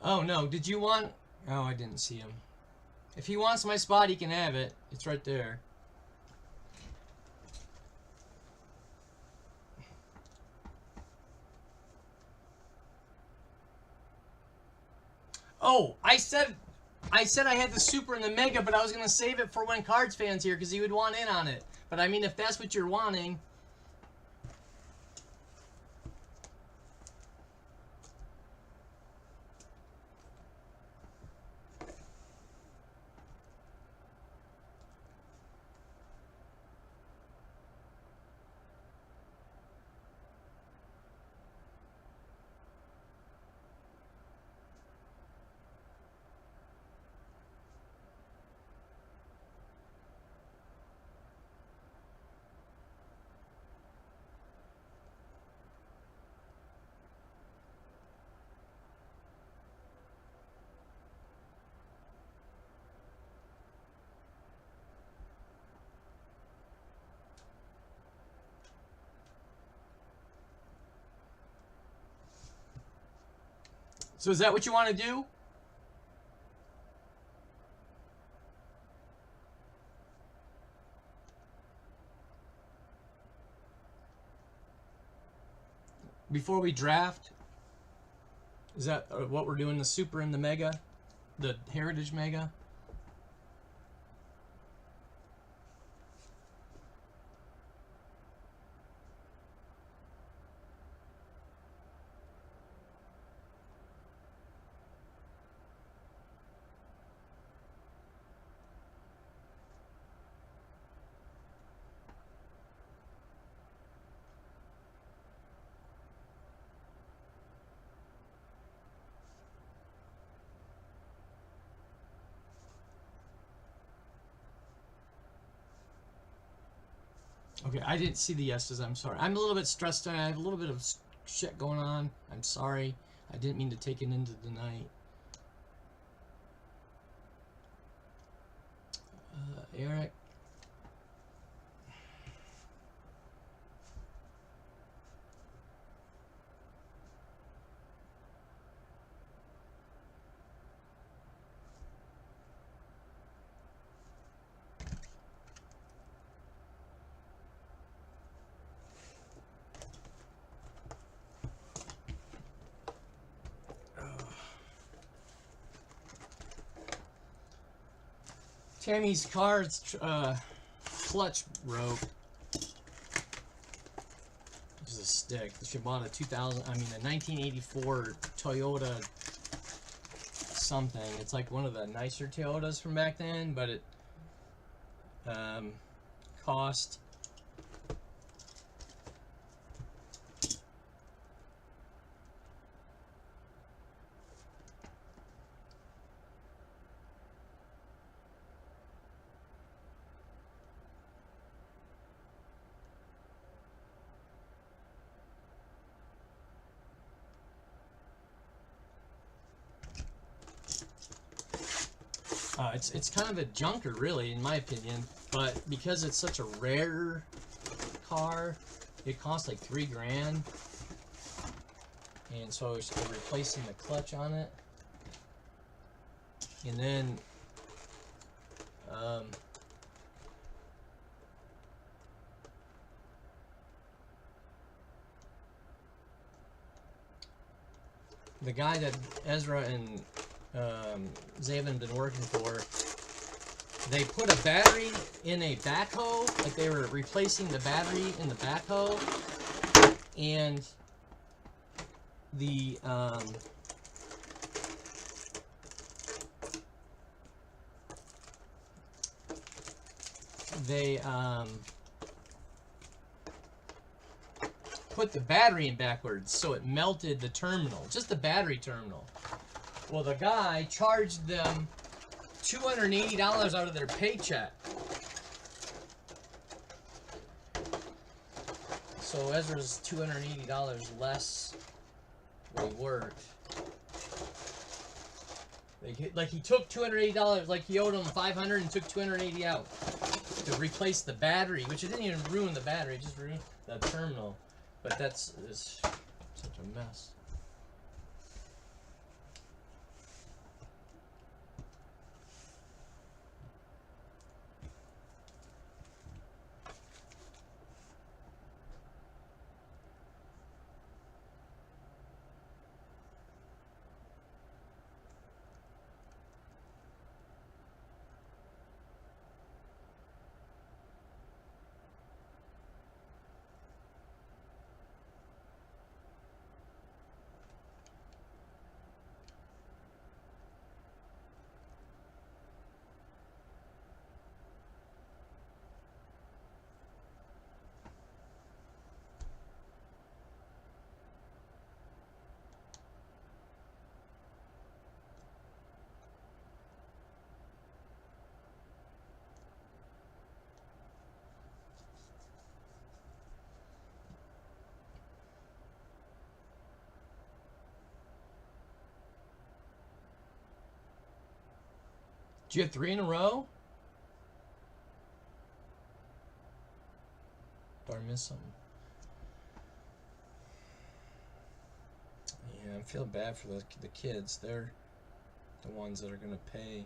Oh no, did you want... Oh, I didn't see him. If he wants my spot, he can have it. It's right there. Oh, I said I had the super and the mega, but I was gonna save it for when Cards Fan's here because he would want in on it. But I mean, if that's what you're wanting. So is that what you want to do? Before we draft? Is that what we're doing? The super and the mega? The heritage mega? Okay, I didn't see the yeses. I'm sorry. I'm a little bit stressed out. I have a little bit of shit going on. I'm sorry. I didn't mean to take it into the night. Eric. Tammy's cards clutch broke. This is a stick. She bought a 1984 Toyota something. It's like one of the nicer Toyotas from back then, but it cost it's kind of a junker, really, in my opinion. But because it's such a rare car, it costs like $3 grand, and so we're replacing the clutch on it, and then the guy that Ezra and Zaven been working for, they put a battery in a backhoe, like they were replacing the battery in the backhoe, and the they put the battery in backwards, so it melted the terminal, just the battery terminal. Well, the guy charged them $280 out of their paycheck. So Ezra's $280 less what he worked. Like he took $280, like he owed him $500 and took $280 out to replace the battery, which it didn't even ruin the battery, it just ruined the terminal. But it's such a mess. Did you have 3 in a row? Or miss something? Yeah, I'm feeling bad for the kids. They're the ones that are going to pay.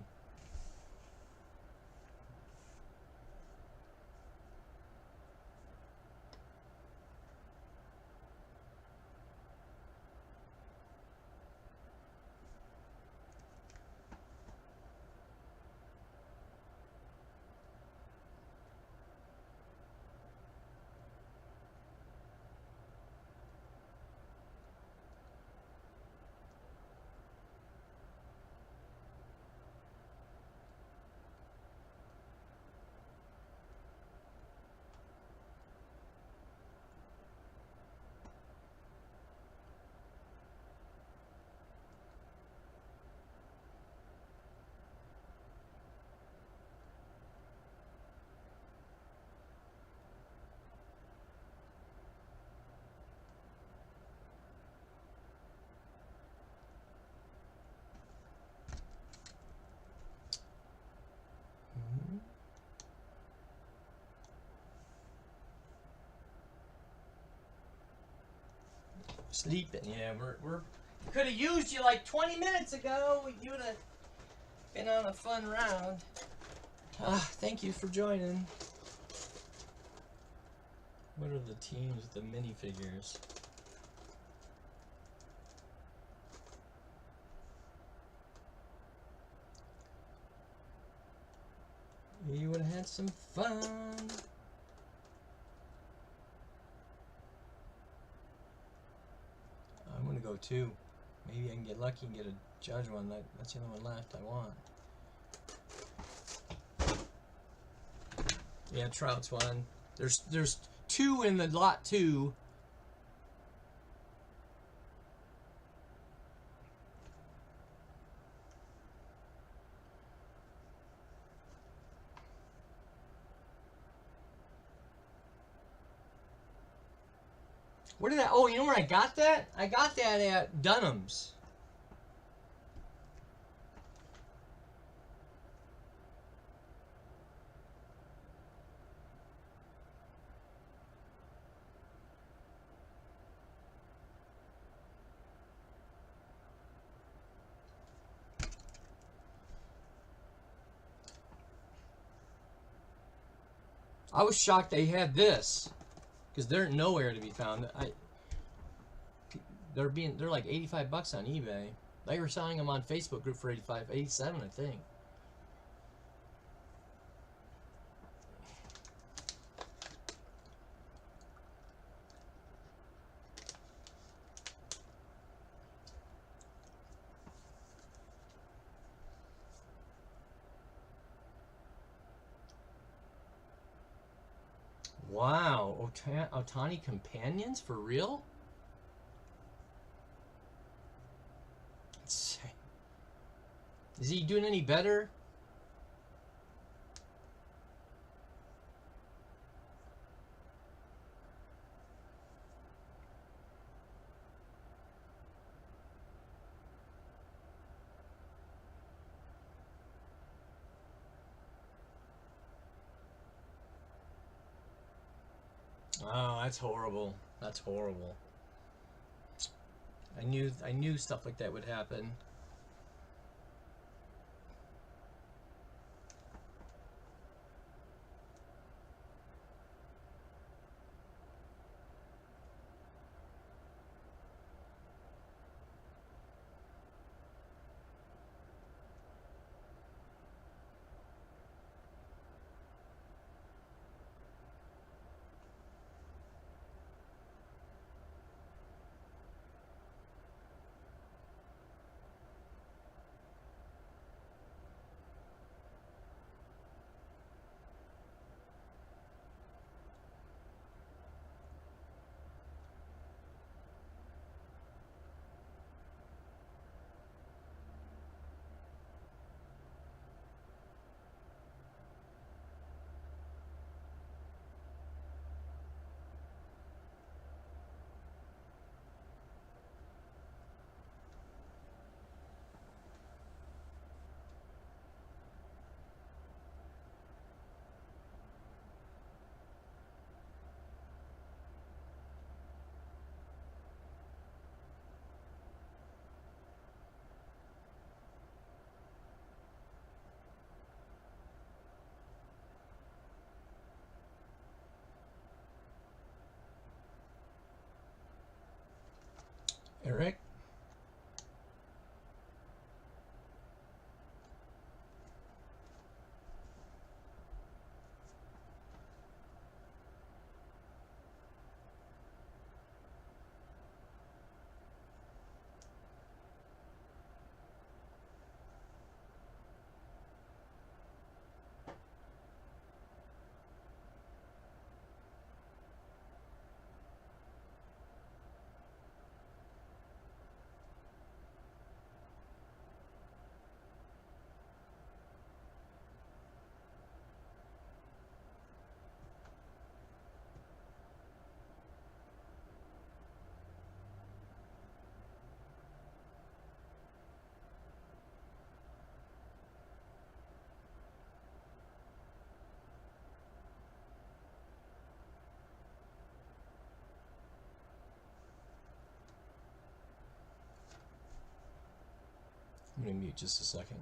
Sleeping, yeah, we're could have used you like 20 minutes ago. You would have been on a fun round. Thank you for joining. What are the teams with the minifigures? You would have had some fun. I'm gonna go 2. Maybe I can get lucky and get a judge one. That's the only one left I want. Yeah, Trout's one. There's 2 in the lot 2. Where did I? Oh, you know where I got that? I got that at Dunham's. I was shocked they had this, because they're nowhere to be found. They're like $85 on eBay. They were selling them on Facebook group for 87, I think. Wow, Otani companions for real? Insane. Is he doing any better? Oh, that's horrible. That's horrible. I knew stuff like that would happen. Eric? I'm gonna mute just a second.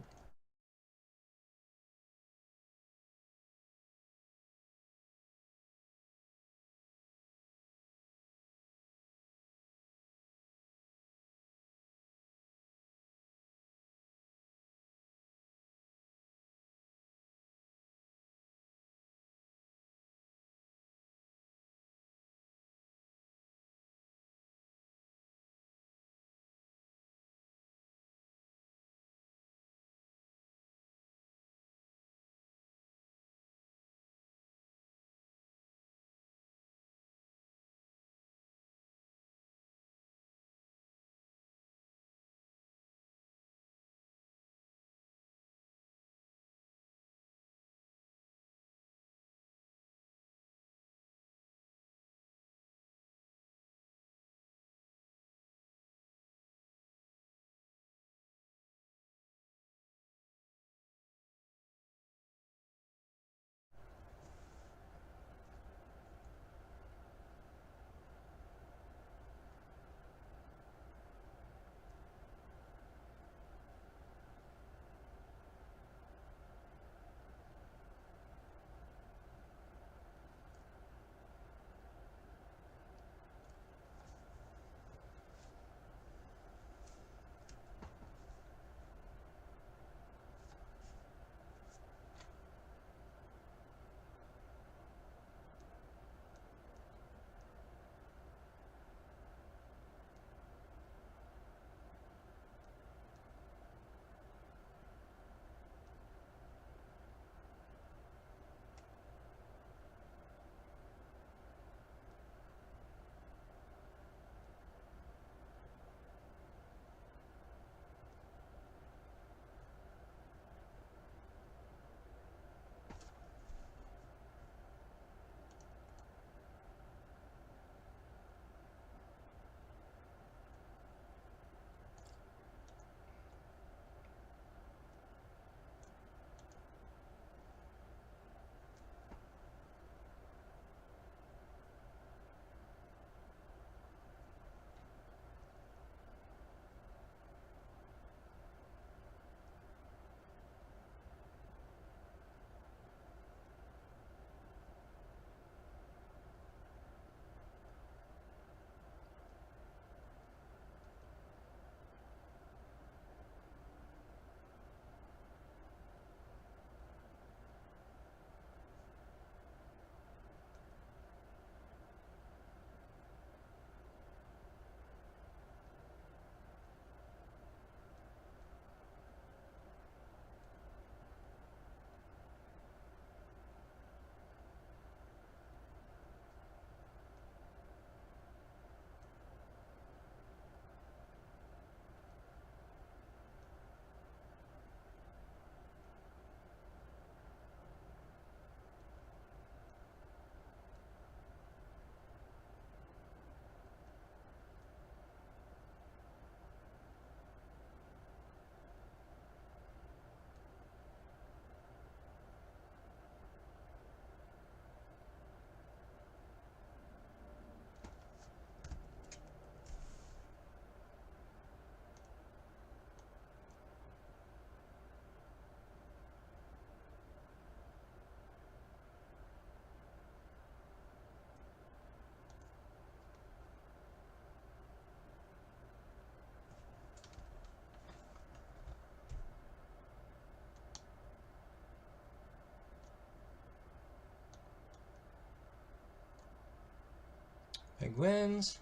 Penguins.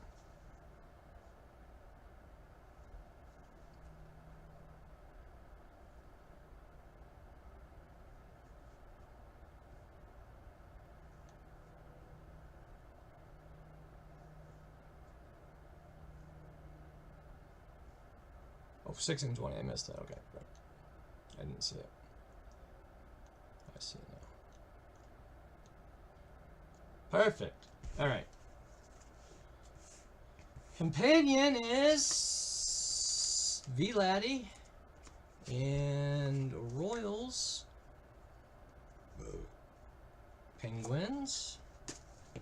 Oh, 6 and 20. I missed that. Okay, right. I didn't see it. I see it now. Perfect. All right. Companion is V-Laddie and Royals. Penguins. In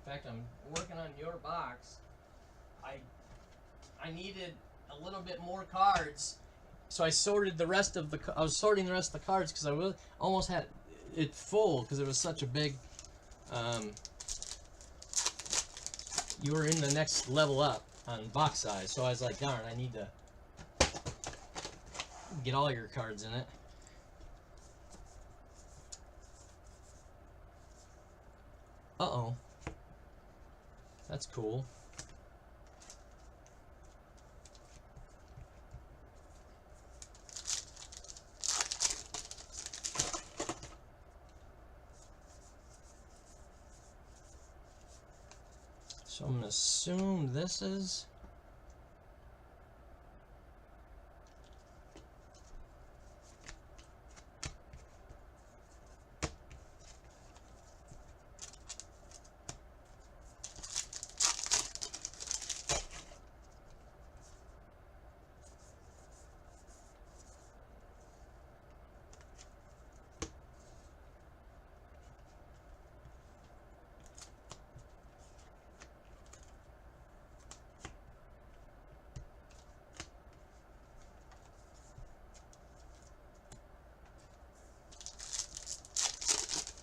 fact, I'm working on your box. I needed a little bit more cards, so I sorted the rest of the. I was sorting the rest of the cards because I really almost had it full because it was such a big. You were in the next level up on box size, so I was like, darn, I need to get all your cards in it. Uh-oh. That's cool. So I'm going to assume this is...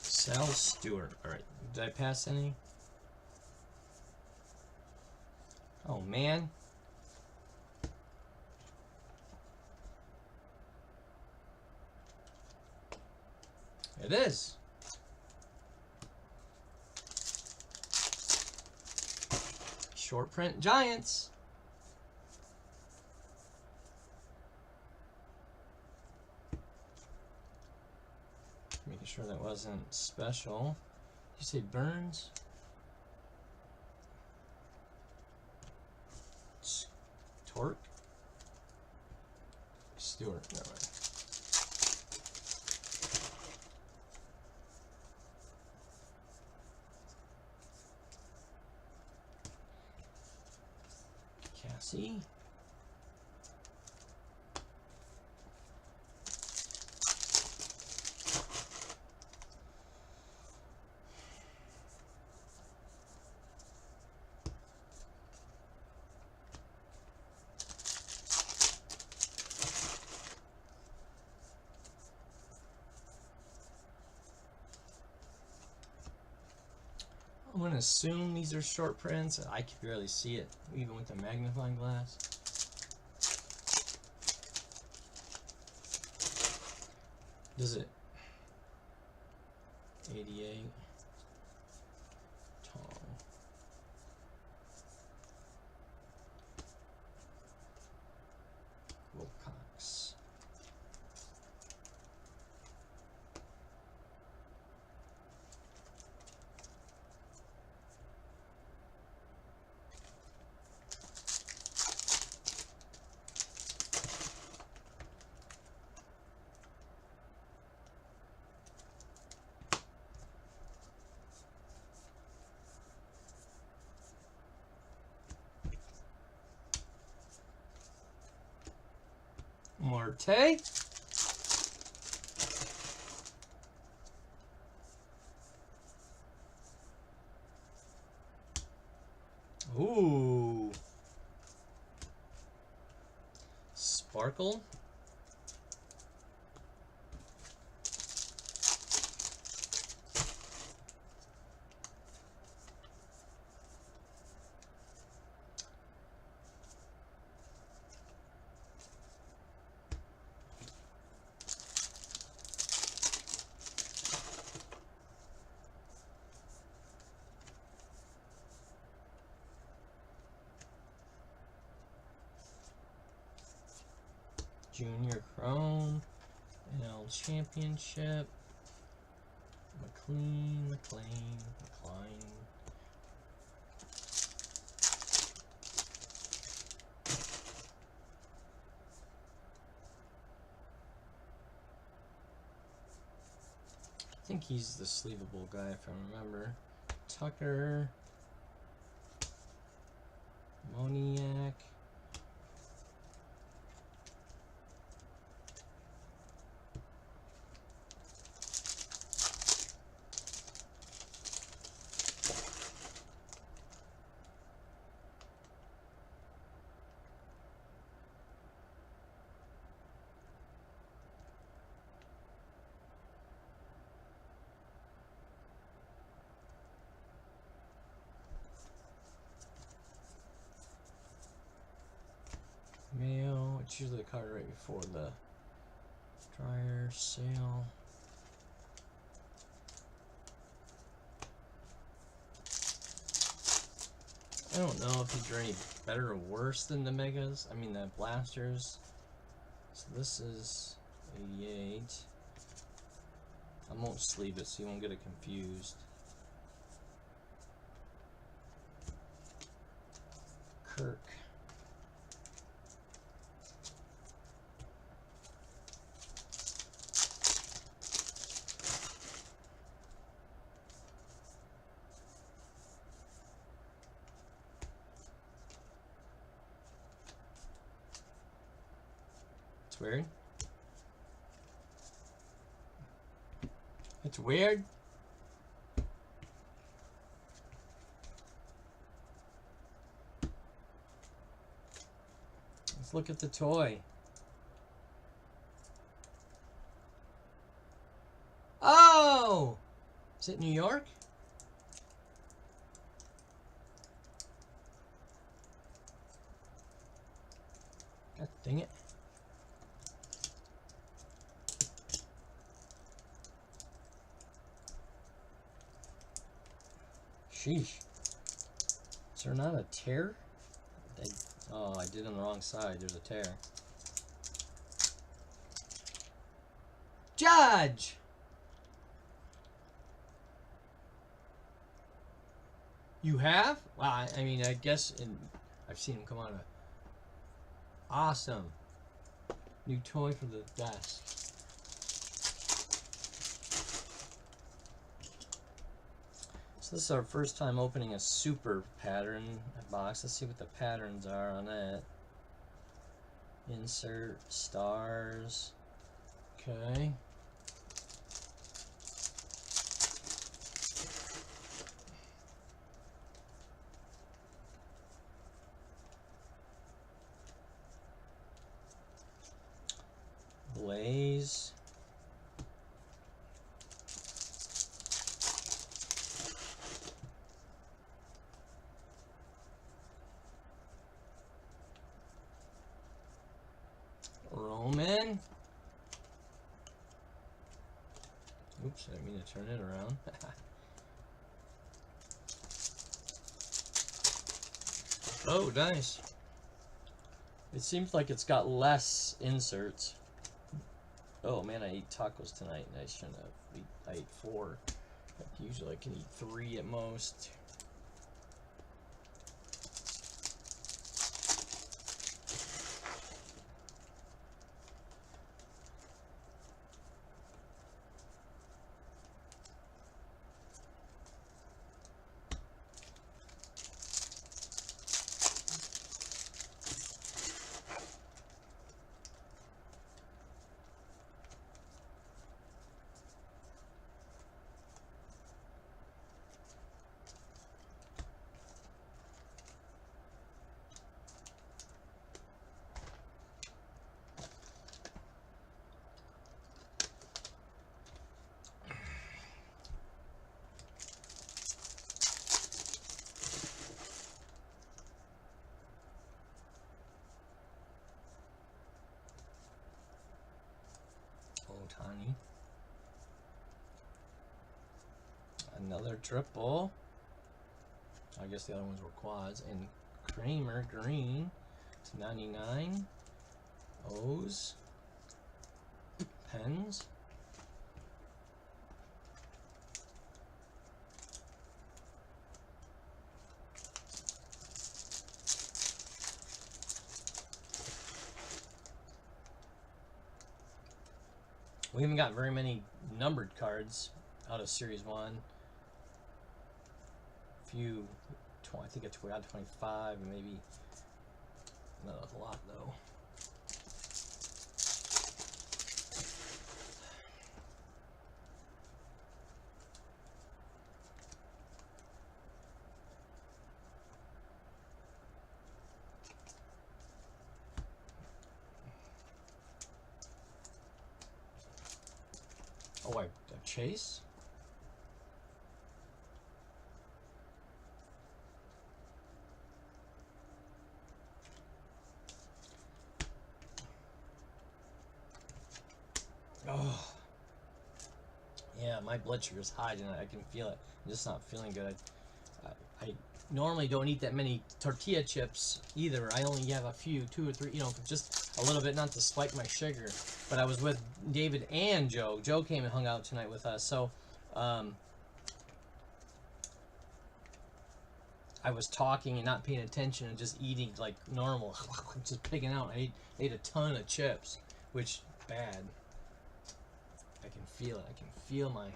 Sal Stewart. Alright, did I pass any? Oh, man. It is. Short print Giants. Making sure that wasn't special. Did you say Burns? Torque? Stewart, never mind. Cassie? I'm going to assume these are short prints. I can barely see it, even with the magnifying glass. Does it? 88. Tall. Wilcox. Marte. Ooh. Sparkle. Junior Chrome, NL Championship, McLean. I think he's the sleevable guy if I remember. Tucker, Moniak. Mail, it's usually the card right before the dryer sale. I don't know if these are any better or worse than the Megas. I mean, the Blasters. So this is 88. I won't sleeve it so you won't get it confused. Kirk. It's weird. It's weird. Let's look at the toy. Oh! Is it New York? God dang it. Sheesh. Is there not a tear? Oh, I did on the wrong side. There's a tear. Judge! You have? Wow, I mean, I guess I've seen him come out of. Awesome. New toy for the desk. So this is our first time opening a super pattern box. Let's see what the patterns are on that. Insert stars. Okay. Blaze. Roman. Oops, I didn't mean to turn it around. Oh, nice. It seems like it's got less inserts. Oh man, I ate tacos tonight and I shouldn't have. I ate 4. Usually I can eat 3 at most. Otani. Another triple. I guess the other ones were quads. And Kramer green to 99. O's. Pens. We haven't got very many numbered cards out of Series 1. Few, I think it's got 25, maybe not a lot though. Oh, I Chase. Oh, yeah, my blood sugar's high tonight. I can feel it. I'm just not feeling good. I normally don't eat that many tortilla chips either. I only have a few, 2 or 3, you know, just a little bit, not to spike my sugar. But I was with David and Joe. Joe came and hung out tonight with us. So, I was talking and not paying attention and just eating like normal, just picking out. I ate a ton of chips, which bad. I can feel it. I can feel my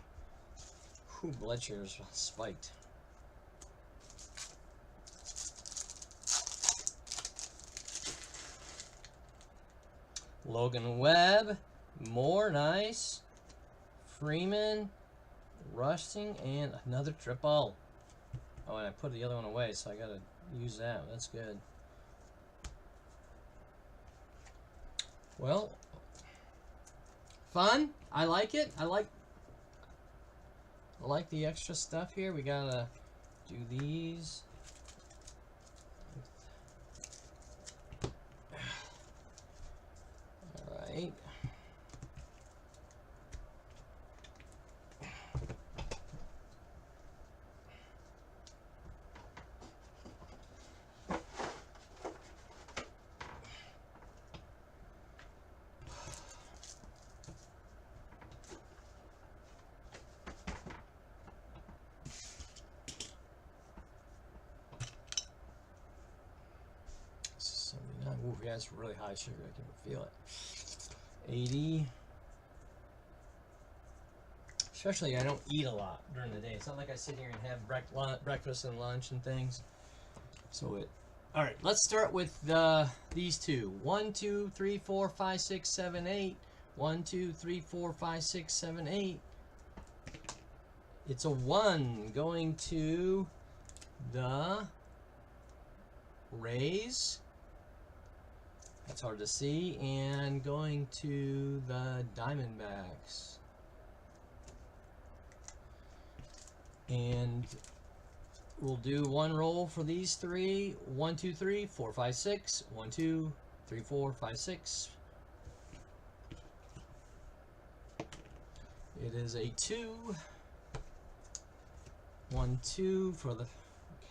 blood sugar is spiked. Logan Webb, more nice. Freeman, Rusting, and another triple. Oh, and I put the other one away, so I gotta use that. That's good. Well, fun. I like it. I like the extra stuff here. We gotta do these. All right. Ooh, yeah, it's really high sugar. I can feel it. 80. Especially, I don't eat a lot during the day. It's not like I sit here and have breakfast and lunch and things. So it. All right, let's start with these two. 1, 2, 3, 4, 5, 6, 7, 8. 1, 2, 3, 4, 5, 6, 7, 8. It's a 1 going to the Rays. That's hard to see. And going to the Diamondbacks. And we'll do one roll for these three. 1, 2, 3, 4, 5, 6. 1, 2, 3, 4, 5, 6. It is a 2. 1, 2 for the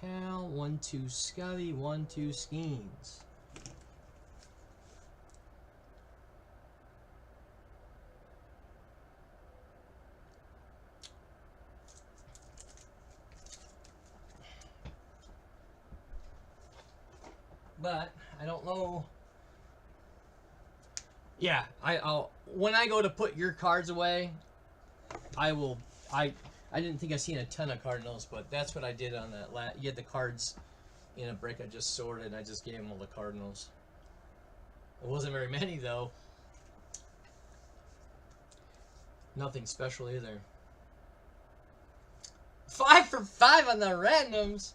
Cal. 1, 2 Scotty. 1, 2 Skeens. But I don't know. Yeah, I'll when I go to put your cards away, I will. I didn't think I seen a ton of Cardinals, but that's what I did on that. You had the cards in a break I just sorted, and I just gave them all the Cardinals. It wasn't very many though. Nothing special either. 5 for 5 on the randoms.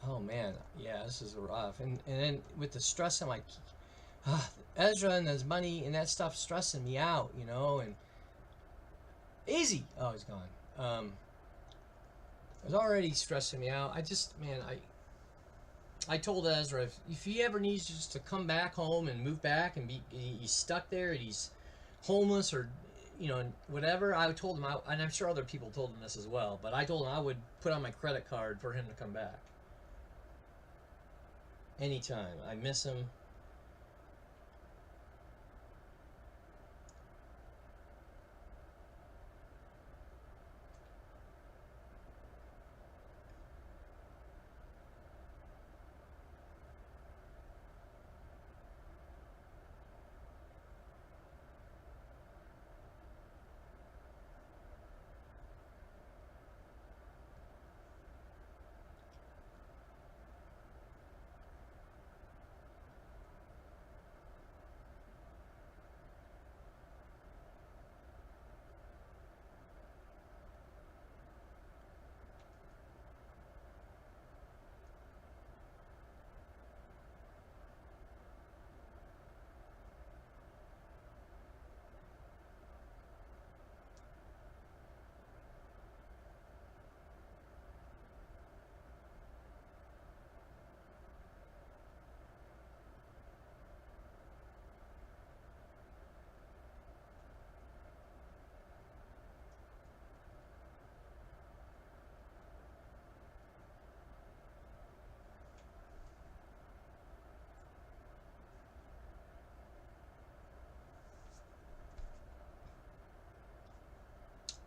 Oh man, yeah, this is rough. And then with the stress, I'm like, Ezra and his money and that stuff stressing me out, you know. And easy, oh, he's gone. It was already stressing me out. I just, man, I told Ezra if he ever needs just to come back home and move back and he's stuck there and he's homeless or, you know, whatever. I told him, and I'm sure other people told him this as well. But I told him I would put on my credit card for him to come back. Anytime. I miss him.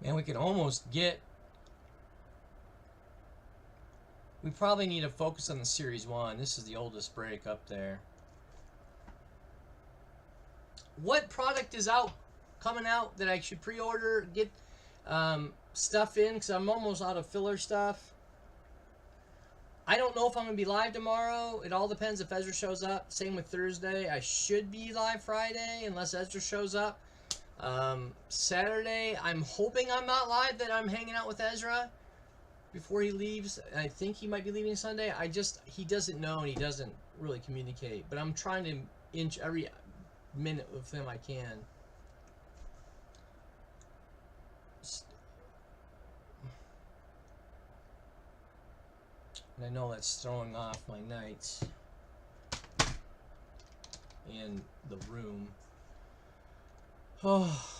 And we can almost get... We probably need to focus on the Series 1. This is the oldest break up there. What product is out, coming out, that I should pre-order, get stuff in? Because I'm almost out of filler stuff. I don't know if I'm going to be live tomorrow. It all depends if Ezra shows up. Same with Thursday. I should be live Friday unless Ezra shows up. Saturday, I'm hoping I'm not live, that I'm hanging out with Ezra before he leaves. I think he might be leaving Sunday. He doesn't know, and he doesn't really communicate. But I'm trying to inch every minute with him I can. And I know that's throwing off my nights and the room. Oh.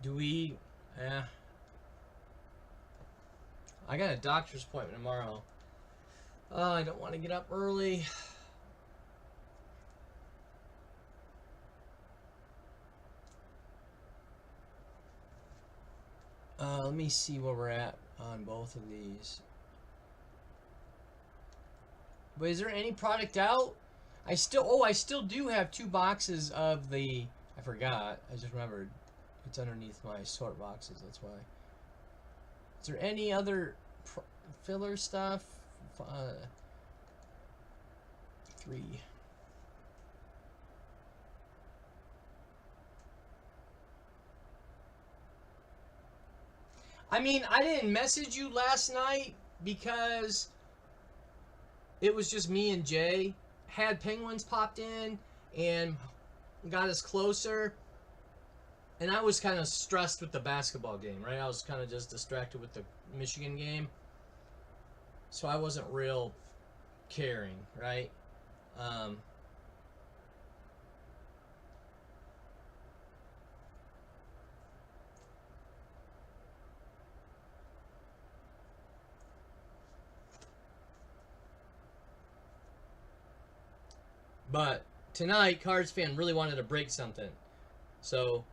Do we... I got a doctor's appointment tomorrow. I don't want to get up early. Let me see where we're at on both of these. But is there any product out? I still do have 2 boxes of the... I forgot. I just remembered. It's underneath my sort boxes, that's why. Is there any other filler stuff? 3. I mean, I didn't message you last night because it was just me and Jay. Had Penguins popped in and got us closer. And I was kind of stressed with the basketball game, right? I was kind of just distracted with the Michigan game. So I wasn't real caring, right? But tonight, Cards fan really wanted to break something. So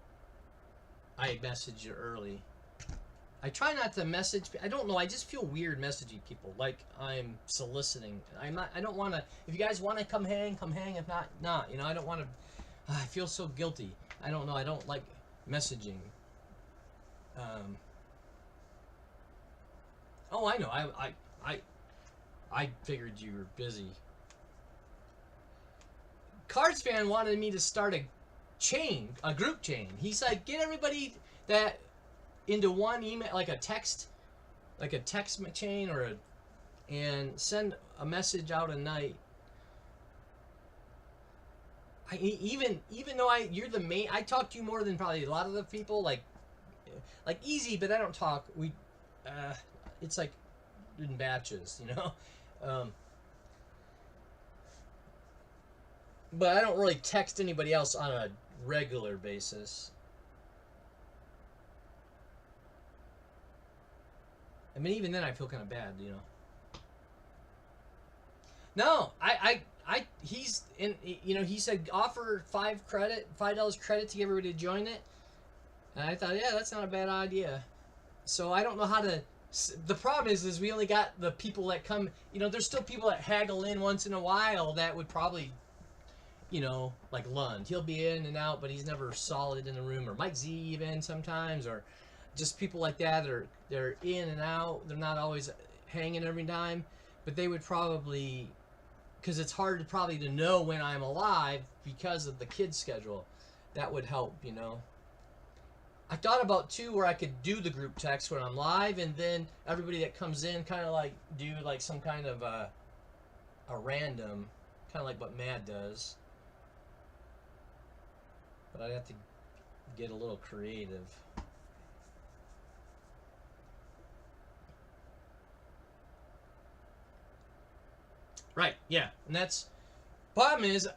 I messaged you early. I try not to message. I don't know. I just feel weird messaging people like I'm soliciting. I'm not. I don't want to. If you guys want to come hang, come hang. If not, not. You know. I don't want to. I feel so guilty. I don't know. I don't like messaging. Oh, I know. I figured you were busy. Cards fan wanted me to start a group chain. He's like, get everybody that into one email, like a text chain, and send a message out a night. Even though you're the main, I talk to you more than probably a lot of the people, like easy, but I don't talk. It's like in batches, you know. But I don't really text anybody else on a regular basis. I mean, even then I feel kind of bad, you know. No, he's in, you know, he said offer $5 credit to get everybody to join it. And I thought, yeah, that's not a bad idea. So I don't know how to, the problem is we only got the people that come, you know, there's still people that haggle in once in a while that would probably, you know, like Lund. He'll be in and out, but he's never solid in the room. Or Mike Z even sometimes, or just people like that they're in and out. They're not always hanging every time, but they would probably, because it's hard to know when I'm alive because of the kids' schedule. That would help, you know. I thought about too where I could do the group text when I'm live, and then everybody that comes in kind of like do like some kind of a random, kind of like what Mad does. But I'd have to get a little creative. Right, yeah, and that's problem is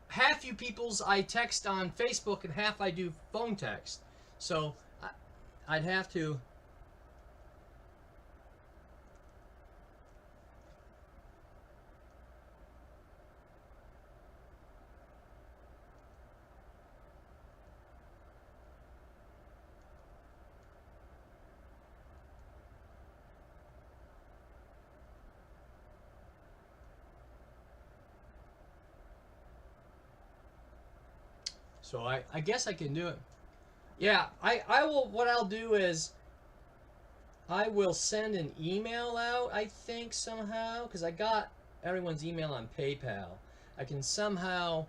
half you people's I text on Facebook and half I do phone text. So I'd have to. So I guess I can do it. Yeah, I will. What I'll do is I will send an email out, I think, somehow, because I got everyone's email on PayPal. I can somehow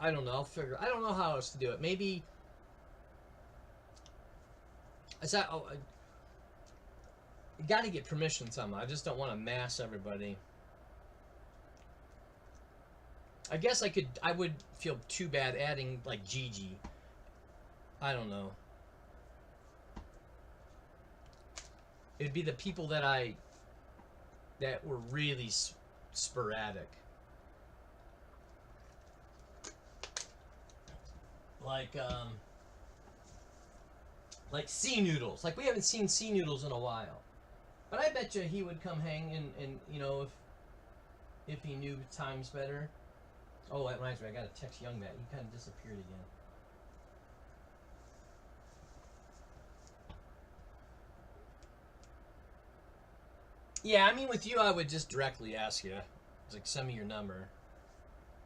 I don't know, I'll figure. I don't know how else to do it. Maybe is that you got to get permission somehow. I just don't want to mass everybody. I guess I would feel too bad adding like Gigi. I don't know. It'd be the people that were really sporadic. Like Sea Noodles. Like we haven't seen Sea Noodles in a while. But I bet you he would come hang and you know, if he knew times better. Oh, that reminds me, I gotta text Young Matt. He kind of disappeared again. Yeah, I mean, with you, I would just directly ask you. It's like, send me your number.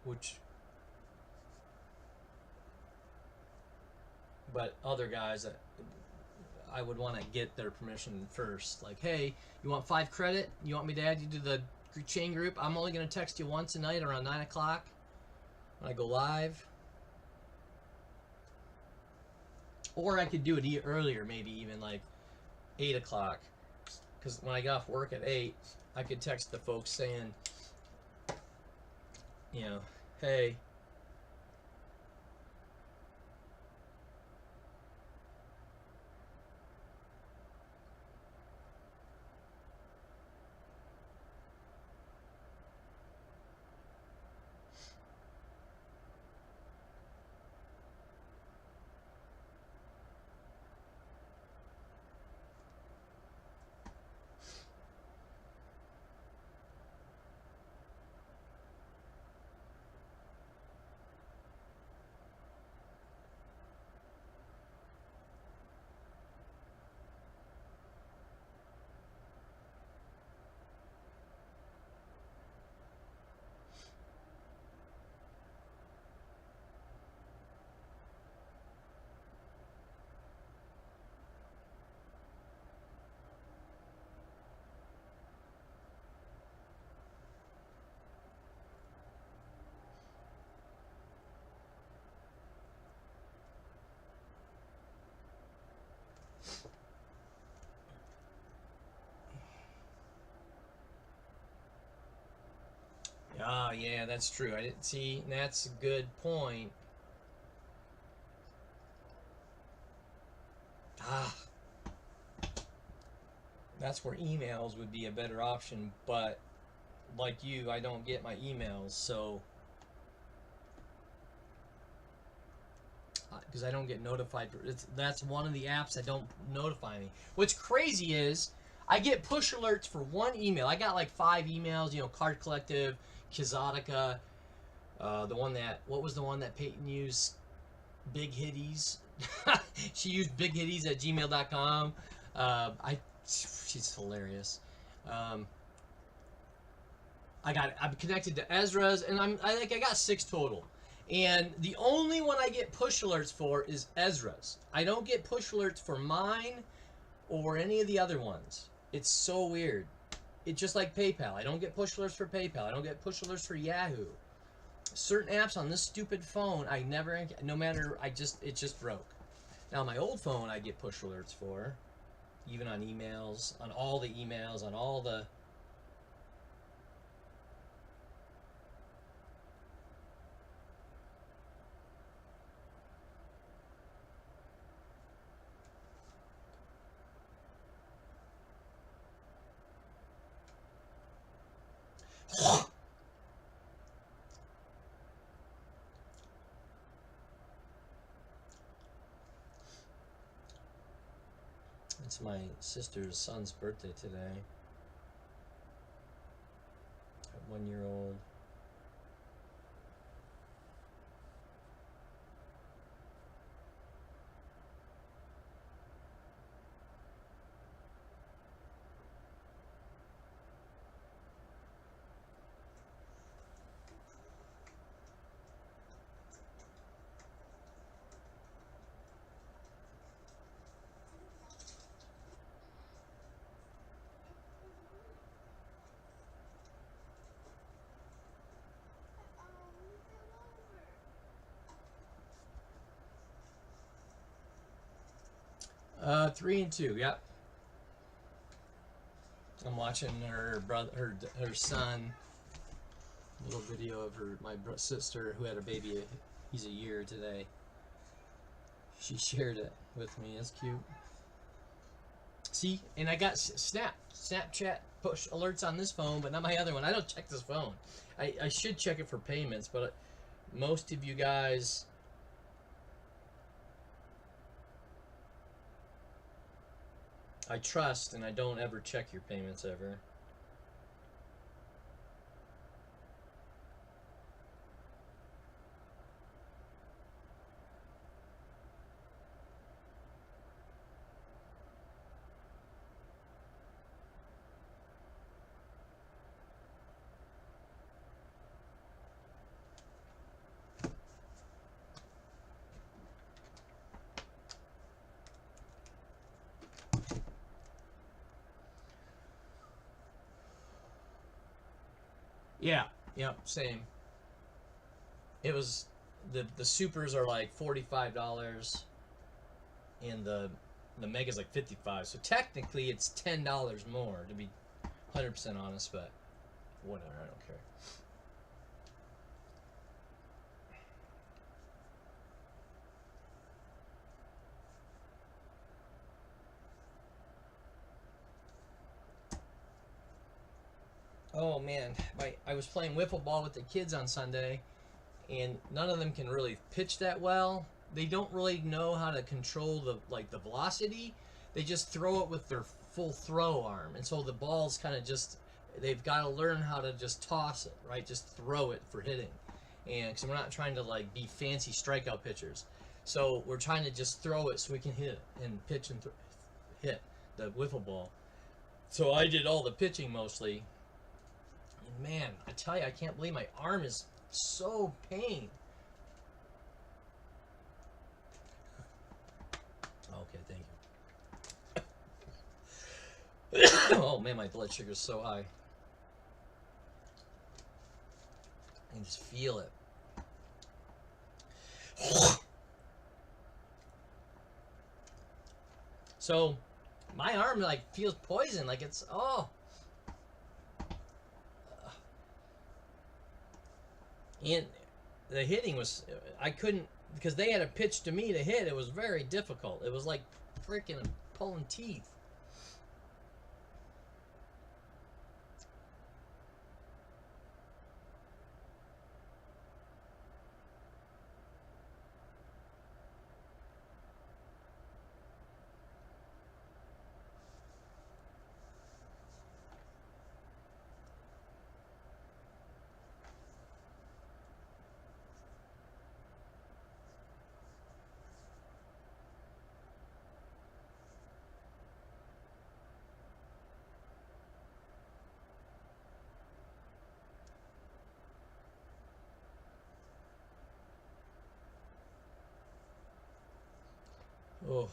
Which... But other guys, I would want to get their permission first. Like, hey, you want 5 credit? You want me to add you to the chain group? I'm only going to text you once a night around 9 o'clock when I go live. Or I could do it earlier, maybe even like 8 o'clock. Because when I get off work at 8, I could text the folks saying, you know, hey, oh, yeah, that's true. I didn't see. That's a good point. Ah, that's where emails would be a better option. But like you, I don't get my emails, so because I don't get notified. That's one of the apps that don't notify me. What's crazy is I get push alerts for one email. I got like 5 emails. You know, CardCollective, Kizotica, what was the one that Peyton used? Big Hitties. She used bighitties@gmail.com. She's hilarious. I'm connected to Ezra's, and I got 6 total. And the only one I get push alerts for is Ezra's. I don't get push alerts for mine or any of the other ones. It's so weird. It's just like PayPal. I don't get push alerts for PayPal. I don't get push alerts for Yahoo. certain apps on this stupid phone, I never, no matter, it just broke. Now my old phone, I get push alerts for, even on emails, on all the emails, on all the. It's my sister's son's birthday today. 1-year-old. Three and two. Yep. I'm watching her brother, her son. Little video of my sister who had a baby. He's a year today. She shared it with me. It's cute. See, and I got Snapchat push alerts on this phone, but not my other one. I don't check this phone. I should check it for payments, but most of you guys. I trust, and I don't ever check your payments ever. Yeah, yep, same. It was the supers are like $45, and the mega's like 55. So technically, it's $10 more to be 100% honest, but whatever, I don't care. Oh man, I was playing wiffle ball with the kids on Sunday, and none of them can really pitch that well. They don't really know how to control the velocity. They just throw it with their full throw arm, and so the ball's kind of just, they've got to learn how to just toss it, right? Just throw it for hitting, and because we're not trying to like be fancy strikeout pitchers, so we're trying to just throw it so we can hit it and pitch and hit the wiffle ball. So I did all the pitching mostly. Man, I tell you, I can't believe my arm is so pain. Okay, thank you. Oh man, my blood sugar is so high. I can just feel it. So, my arm like feels poison, like it's And the hitting was, I couldn't, because they had a pitch to me to hit. It was very difficult. It was like freaking pulling teeth. Oh,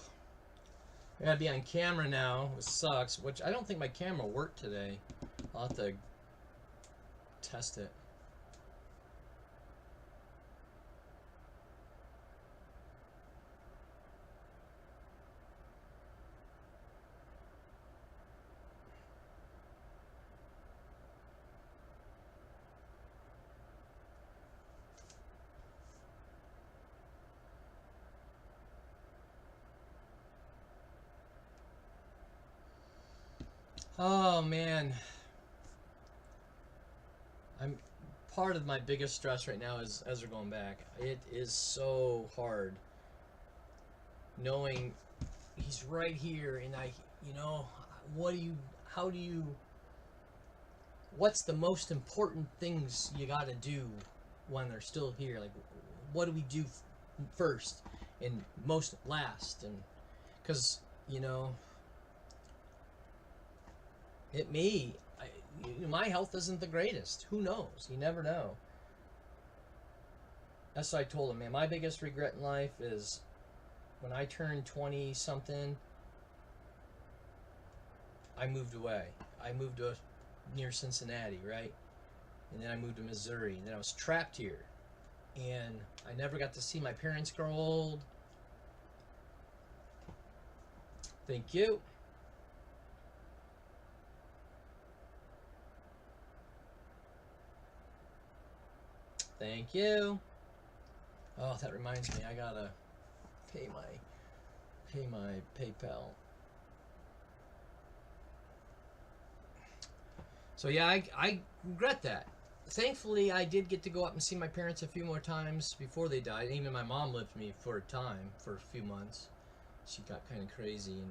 I gotta be on camera now, which sucks. Which I don't think my camera worked today. I'll have to test it. Oh man, I'm part of my biggest stress right now is Ezra going back. It is so hard knowing he's right here, and you know, what do you, how do you, what's the most important things you got to do when they're still here? Like, what do we do first and most last? And because you know, it may, my health isn't the greatest. Who knows? You never know. That's what I told him, man. My biggest regret in life is when I turned 20 something, I moved away. I moved to near Cincinnati, right? And then I moved to Missouri, and then I was trapped here. And I never got to see my parents grow old. Thank you. Thank you. Oh, that reminds me, I gotta pay my PayPal. So yeah, I regret that. Thankfully, I did get to go up and see my parents a few more times before they died. Even my mom lived with me for a time, for a few months. She got kind of crazy,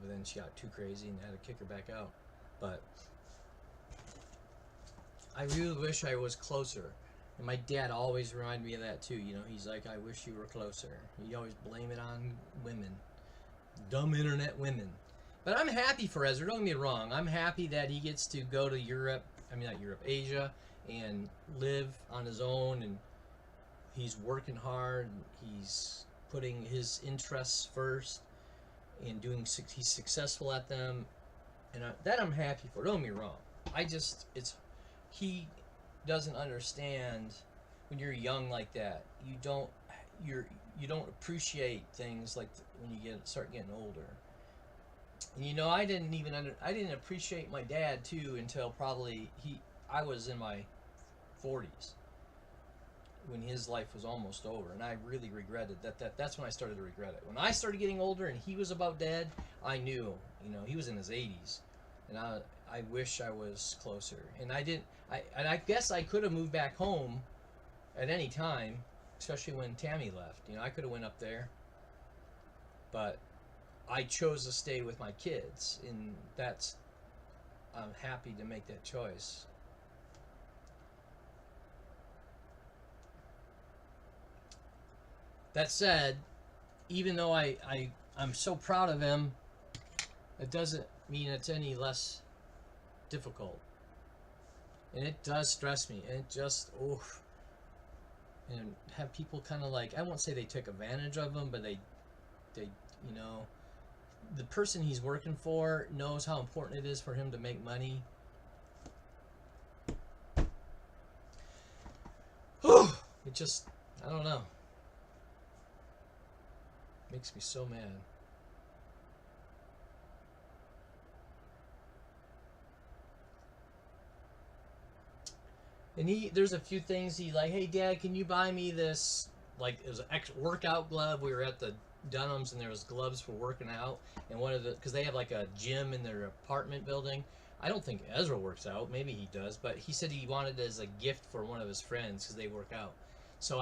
but then she got too crazy and had to kick her back out. But I really wish I was closer. And my dad always reminded me of that too. You know, he's like, I wish you were closer. He always blame it on women. Dumb internet women. But I'm happy for Ezra, don't get me wrong. I'm happy that he gets to go to Europe, I mean not Europe, Asia, and live on his own, and he's working hard, he's putting his interests first, and he's successful at them, and that I'm happy for, don't get me wrong. He doesn't understand when you're young like that, you don't appreciate things like when you start getting older. And you know, I didn't appreciate my dad too until probably I was in my 40s when his life was almost over, and I really regretted that's when I started to regret it. When I started getting older and he was about dead, I knew, you know, he was in his 80s, and I wish I was closer. And I guess I could have moved back home at any time, especially when Tammy left. You know, I could have went up there, but I chose to stay with my kids, and I'm happy to make that choice. That said, even though I'm so proud of him, it doesn't mean it's any less difficult. And it does stress me. And it just, oof. And have people kind of like, I won't say they took advantage of him, but they, you know, the person he's working for knows how important it is for him to make money. Whew. It just, I don't know. Makes me so mad. And there's a few things he like, hey Dad, can you buy me this? Like, it was an workout glove. We were at the Dunham's and there was gloves for working out. And because they have like a gym in their apartment building. I don't think Ezra works out. Maybe he does. But he said he wanted it as a gift for one of his friends because they work out. So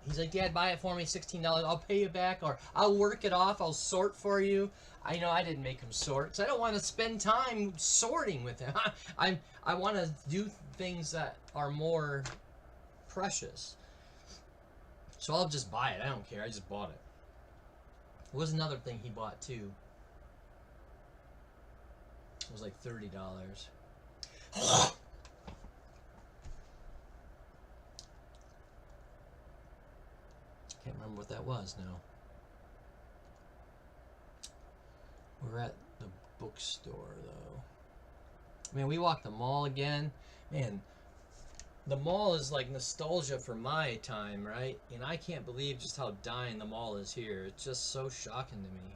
he's like, Dad, buy it for me, $16. I'll pay you back, or I'll work it off. I'll sort for you. I know I didn't make him sort, because I don't want to spend time sorting with him. I want to do things that are more precious. So I'll just buy it. I don't care. I just bought it. There was another thing he bought too. It was like $30. Can't remember what that was now. We're at the bookstore though. Man, we walked the mall again. Man, the mall is like nostalgia for my time, right? And I can't believe just how dying the mall is here. It's just so shocking to me.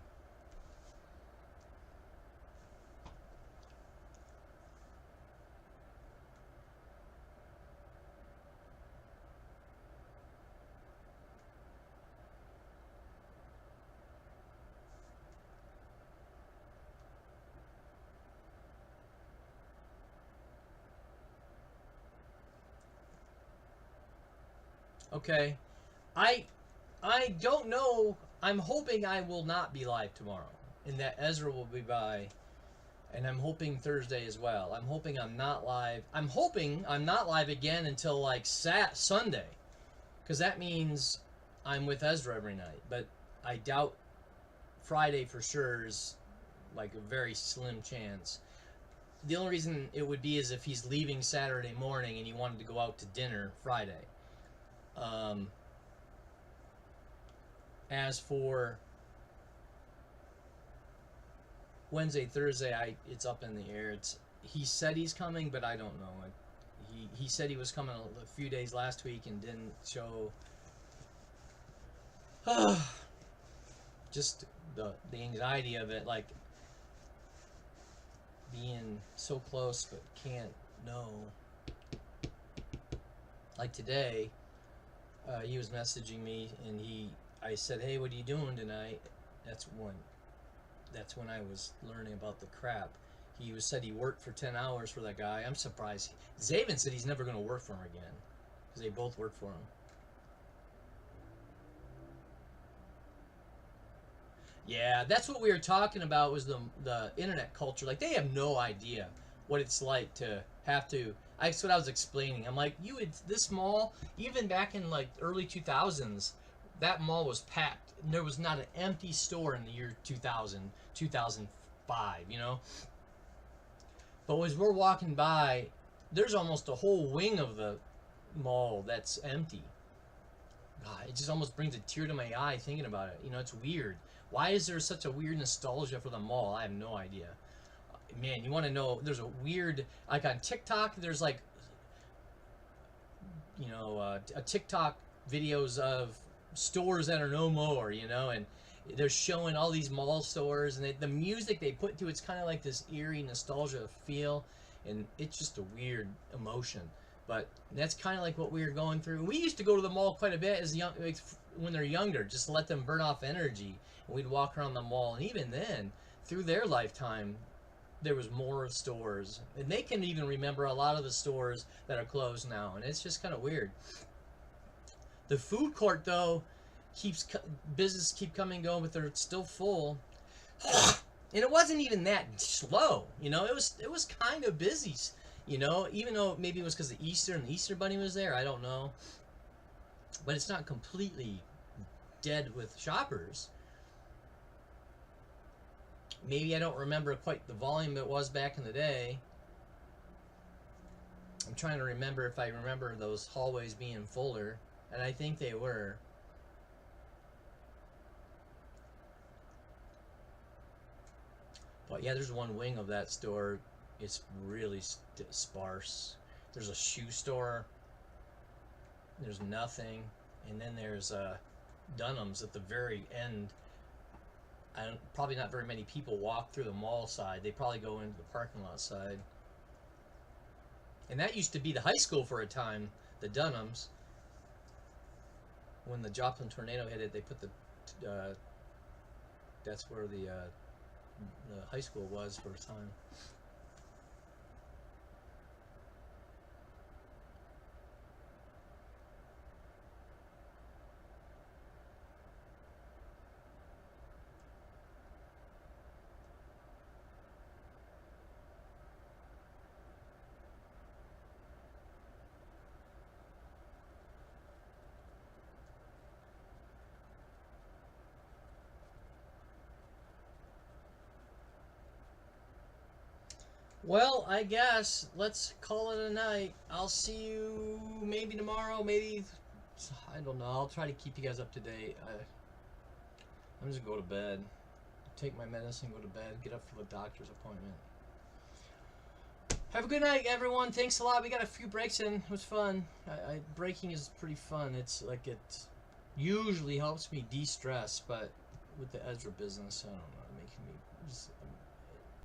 Okay, I I don't know. I'm hoping I will not be live tomorrow, and that Ezra will be by, and I'm hoping Thursday as well. I'm hoping I'm not live. I'm hoping I'm not live again until like Sunday, because that means I'm with Ezra every night. But I doubt Friday for sure is like a very slim chance. The only reason it would be is if he's leaving Saturday morning and he wanted to go out to dinner Friday. Um, as for Wednesday, Thursday, it's up in the air. He said he's coming, but I don't know. He said he was coming a few days last week and didn't show. Just the anxiety of it, like being so close but can't know. Like today, he was messaging me and I said, "Hey, what are you doing tonight?" That's when I was learning about the crap. Said he worked for 10 hours for that guy. I'm surprised. Zaven said he's never going to work for him again because they both work for him. Yeah, that's what we were talking about was the internet culture. Like they have no idea what it's like to have to. That's what I was explaining. I'm like, this mall, even back in like early 2000s, that mall was packed. There was not an empty store in the year 2000, 2005, you know? But as we're walking by, there's almost a whole wing of the mall that's empty. God, it just almost brings a tear to my eye thinking about it. You know, it's weird. Why is there such a weird nostalgia for the mall? I have no idea. Man, you want to know? There's a weird, like on TikTok, there's like, a TikTok videos of stores that are no more, and they're showing all these mall stores, and the music they put to it's kind of like this eerie nostalgia feel, and it's just a weird emotion. But that's kind of like what we were going through. We used to go to the mall quite a bit as young, like, when they're younger, just to let them burn off energy. And we'd walk around the mall, and even then, through their lifetime, there was more stores, and they can even remember a lot of the stores that are closed now, and it's just kind of weird. The food court though business keep coming and going, but they're still full. And it wasn't even that slow, it was kind of busy, even though maybe it was because of Easter and the Easter Bunny was there, I don't know, but it's not completely dead with shoppers. Maybe I don't remember quite the volume it was back in the day. I'm trying to remember if I remember those hallways being fuller, and I think they were. But yeah, there's one wing of that store. It's really sparse. There's a shoe store. There's nothing. And then there's Dunham's at the very end. Probably not very many people walk through the mall side. They probably go into the parking lot side. And that used to be the high school for a time, the Dunham's. When the Joplin tornado hit it, they put that's where the high school was for a time. Well, I guess let's call it a night. I'll see you maybe tomorrow, maybe, I don't know. I'll try to keep you guys up to date. I'm just gonna go to bed, take my medicine, go to bed, get up for the doctor's appointment. Have a good night, everyone. Thanks a lot. We got a few breaks in. It was fun. Breaking is pretty fun. It's like it usually helps me de-stress, but with the Ezra business, I don't know, making me just